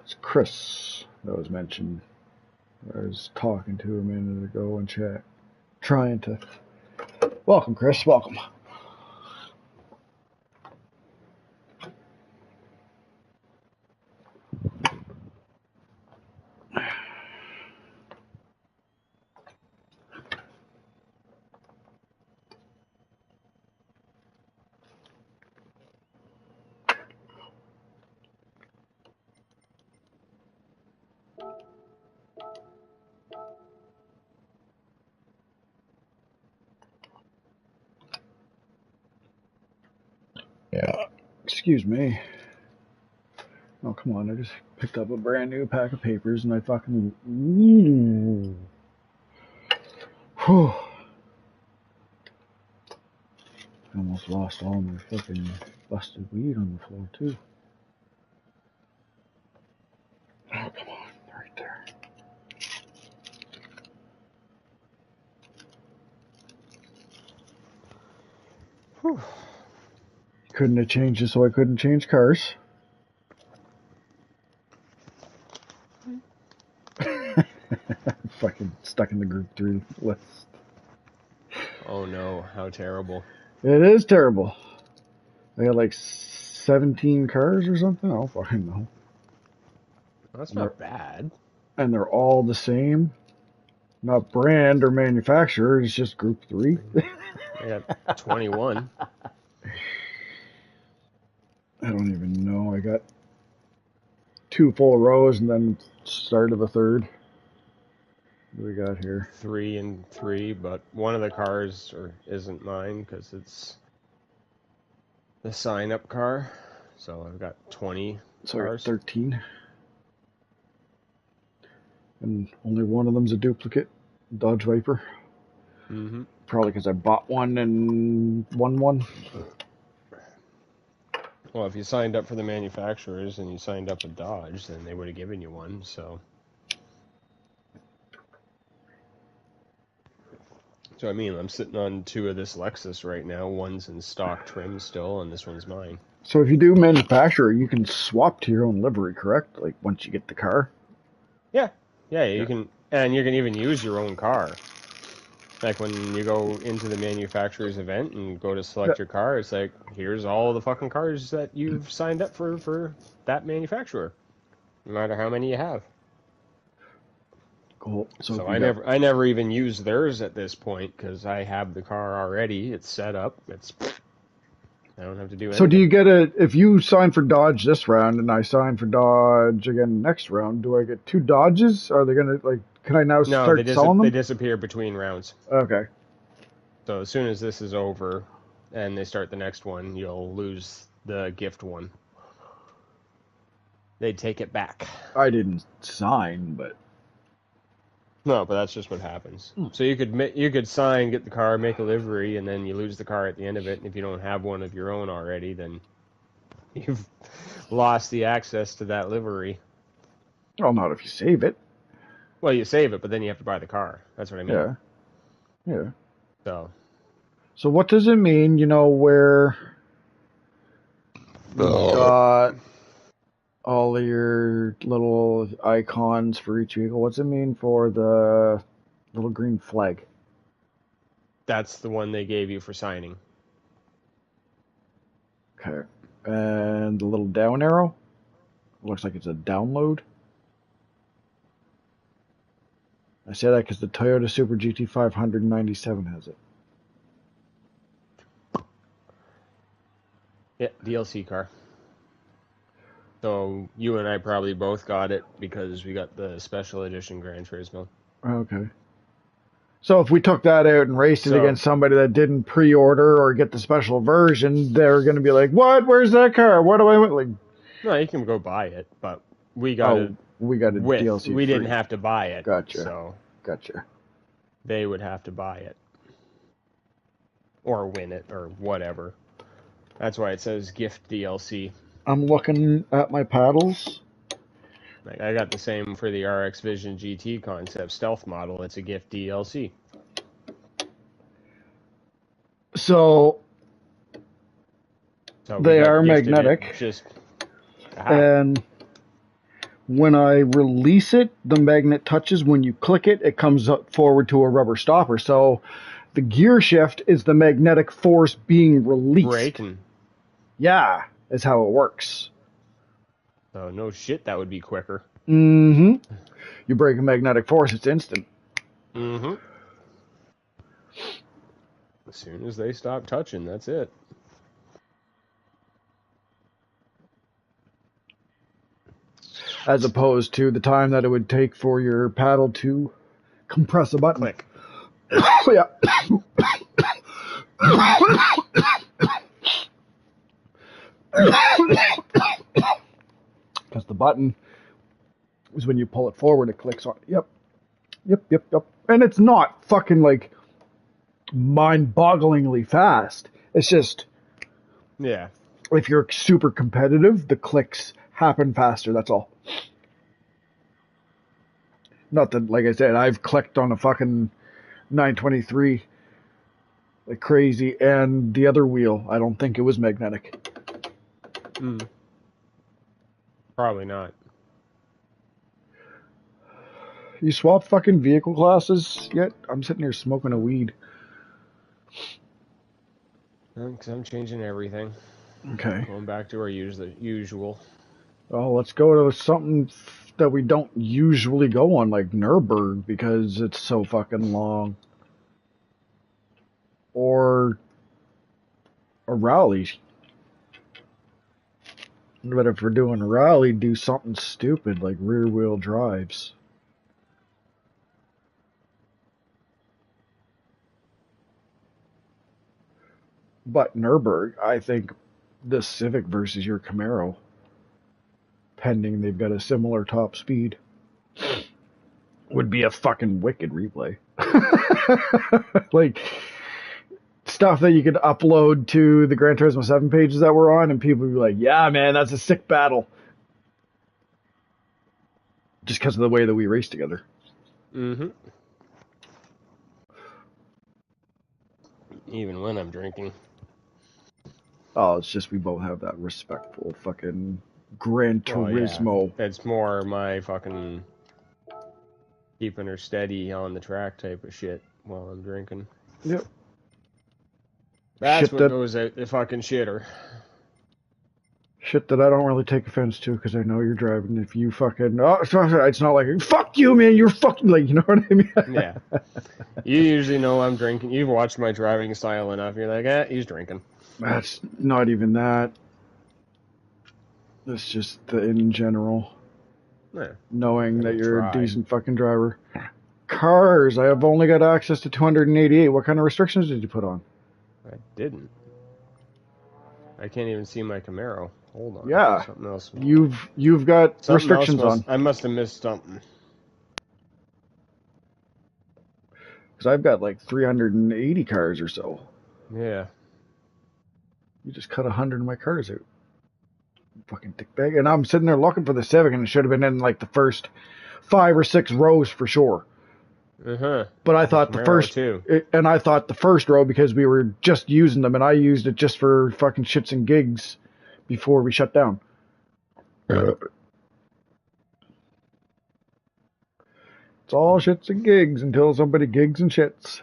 It's Chris that was mentioned. I was talking to a minute ago in chat. Trying to... Welcome, Chris. Welcome. Yeah. Excuse me. Oh, come on. I just picked up a brand new pack of papers and I fucking... Whew. I almost lost all my fucking busted weed on the floor, too. Oh, come on. Right there. Whew. Couldn't have changed it so I couldn't change cars. Fucking stuck in the group 3 list. Oh no, how terrible. It is terrible. I got like 17 cars or something. I don't fucking know. Well, that's not bad. And they're all the same. Not brand or manufacturer. It's just group 3. I got 21. I don't even know. I got 2 full rows and then start of a third. What do we got here? 3 and 3, but one of the cars isn't mine because it's the sign-up car. So I've got 20 So cars. I got 13. And only one of them's a duplicate. Dodge Viper. Mm-hmm. Probably because I bought one and won one. Well, if you signed up for the manufacturers and you signed up with Dodge, then they would have given you one, so... So, I mean, I'm sitting on 2 of this Lexus right now. One's in stock trim still, and this one's mine. So if you do manufacturer, you can swap to your own livery, correct? Like, once you get the car? Yeah, you can... And you can even use your own car. Like, when you go into the manufacturer's event and go to select your car, it's like, here's all the fucking cars that you've signed up for that manufacturer. No matter how many you have. Cool. So I never even use theirs at this point because I have the car already. It's set up. I don't have to do anything. So do you get if you sign for Dodge this round and I sign for Dodge again next round, do I get 2 Dodges? Are they gonna can I now start selling them? They disappear between rounds. Okay. So as soon as this is over and they start the next one, you'll lose the gift one. They take it back. I didn't sign, but... No, but that's just what happens. So you could sign, get the car, make a livery, and then you lose the car at the end of it. And if you don't have one of your own already, then you've lost the access to that livery. Well, not if you save it. Well, you save it, but then you have to buy the car. That's what I mean. Yeah. So what does it mean, where you got all of your little icons for each vehicle? What's it mean for the little green flag? That's the one they gave you for signing. Okay. And the little down arrow? Looks like it's a download. I say that because the Toyota Super GT 597 has it. Yeah, DLC car. So you and I probably both got it because we got the special edition Gran Turismo. Okay. So if we took that out and raced it against somebody that didn't pre-order or get the special version, they're going to be like, "What? Where's that car? What do I want?" Like, no, you can go buy it, but we got it. We got a DLC. We didn't have to buy it. Gotcha. So gotcha. They would have to buy it or win it or whatever. That's why it says gift DLC. I'm looking at my paddles. Like I got the same for the RX Vision GT Concept Stealth model. It's a gift DLC. So they are magnetic. And when I release it, the magnet touches. When you click it, it comes up forward to a rubber stopper. So the gear shift is the magnetic force being released. Braking. Yeah, is how it works. Oh, no shit, that would be quicker. Mm-hmm. You break a magnetic force, it's instant. Mm-hmm. As soon as they stop touching, that's it. As opposed to the time that it would take for your paddle to compress a button. Click. Yeah. Because the button is when you pull it forward, it clicks on. Yep. And it's not fucking like mind-bogglingly fast. It's just, yeah. If you're super competitive, the clicks happen faster. That's all. Not that, like I said, I've clicked on a fucking 923 like crazy, and the other wheel, I don't think it was magnetic. Probably not. You swap fucking vehicle classes yet? I'm sitting here smoking a weed. Because I'm changing everything. Okay. Going back to our usual. Well, let's go to something that we don't usually go on, like Nürburgring, because it's so fucking long. Or a rally. But if we're doing a rally, do something stupid like rear-wheel drives. But Nürburgring, I think the Civic versus your Camaro, pending they've got a similar top speed, would be a fucking wicked replay. Like, stuff that you could upload to the Gran Turismo 7 pages that we're on, and people would be like, yeah, man, that's a sick battle. Just because of the way that we race together. Mm-hmm. Even when I'm drinking. Oh, it's just we both have that respectful fucking Gran Turismo. Yeah. It's more my fucking keeping her steady on the track type of shit while I'm drinking. Yep. That's what goes out the fucking shitter. Shit that I don't really take offense to because I know you're driving. If you fucking... Oh, it's not like, fuck you, man, you're fucking... Like, you know what I mean? Yeah. You usually know I'm drinking. You've watched my driving style enough. You're like, he's drinking. That's not even that. It's just in general. Yeah. Knowing that you're a decent fucking driver. Cars. I have only got access to 288. What kind of restrictions did you put on? I didn't. I can't even see my Camaro. Hold on. Yeah. Something else. You've got something restrictions on. I must have missed something. Because I've got like 380 cars or so. Yeah. You just cut 100 of my cars out. Fucking dickbag. And I'm sitting there looking for the Civic, and it should have been in like the first 5 or 6 rows for sure. But I thought the first row, because we were just using them, and I used it just for fucking shits and gigs before we shut down. It's all shits and gigs until somebody gigs and shits.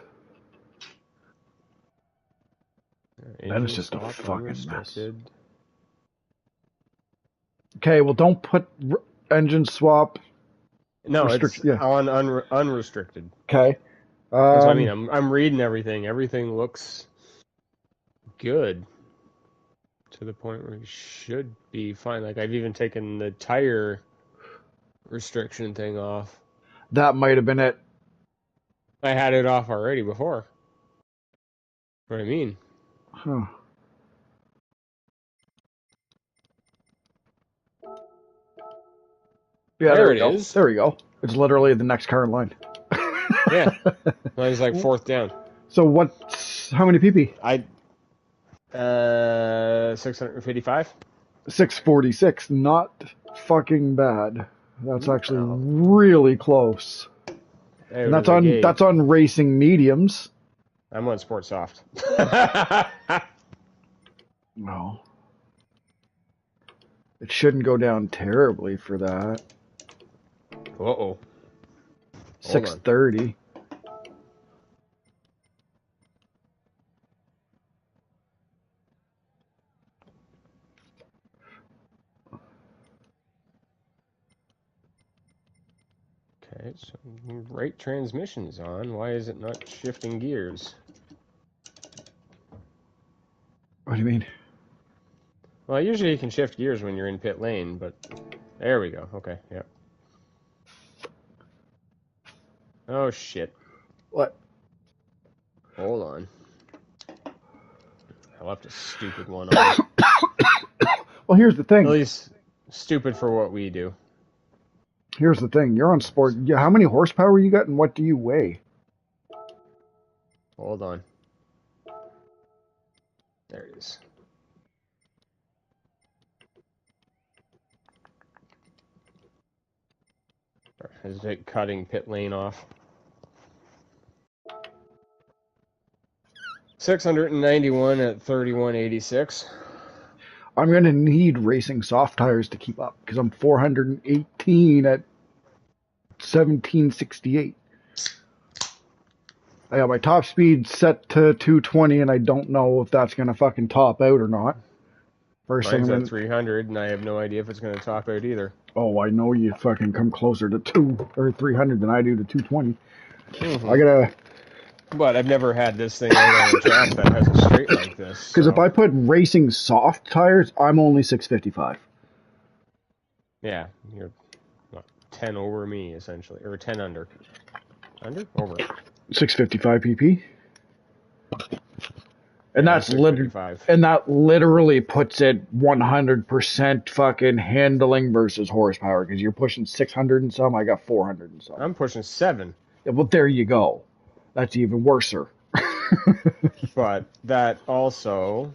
That is just a fucking mess. Okay, well, don't put engine swap. No, it's on unrestricted. Okay. That's what I mean. I'm reading everything. Everything looks good to the point where it should be fine. Like, I've even taken the tire restriction thing off. That might have been it. I had it off already before. What I mean. Huh. Yeah, there it is. There we go. It's literally the next car in line. Yeah. Mine's like fourth down. So how many PP? 655. 646. Not fucking bad. That's actually really close. And that's on racing mediums. I'm on sport soft. No. It shouldn't go down terribly for that. 630. Okay, so right transmission's on. Why is it not shifting gears? What do you mean? Well, usually you can shift gears when you're in pit lane, but there we go. Okay, yeah. Oh, shit. What? Hold on. I left a stupid one on. Well, here's the thing. At least stupid for what we do. Here's the thing. You're on sport. How many horsepower you got and what do you weigh? Hold on. There it is. Is it cutting pit lane off? 691 at 3186. I'm going to need racing soft tires to keep up because I'm 418 at 1768. I got my top speed set to 220 and I don't know if that's going to fucking top out or not. Mine's at 300 and I have no idea if it's going to top out either. Oh, I know you fucking come closer to 300 than I do to 220. Mm-hmm. I gotta... But I've never had this thing out on the track that has a straight like this. Because if I put racing soft tires, I'm only 655. Yeah, you're 10 over me, essentially. Or 10 under. Under? Over. 655 PP. And yeah, that's that literally puts it 100% fucking handling versus horsepower because you're pushing 600 and some. I got 400 and some. I'm pushing 7. Yeah, well, there you go. That's even worser. But that also,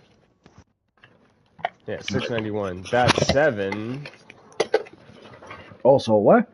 yeah, 691. That 7. Also what?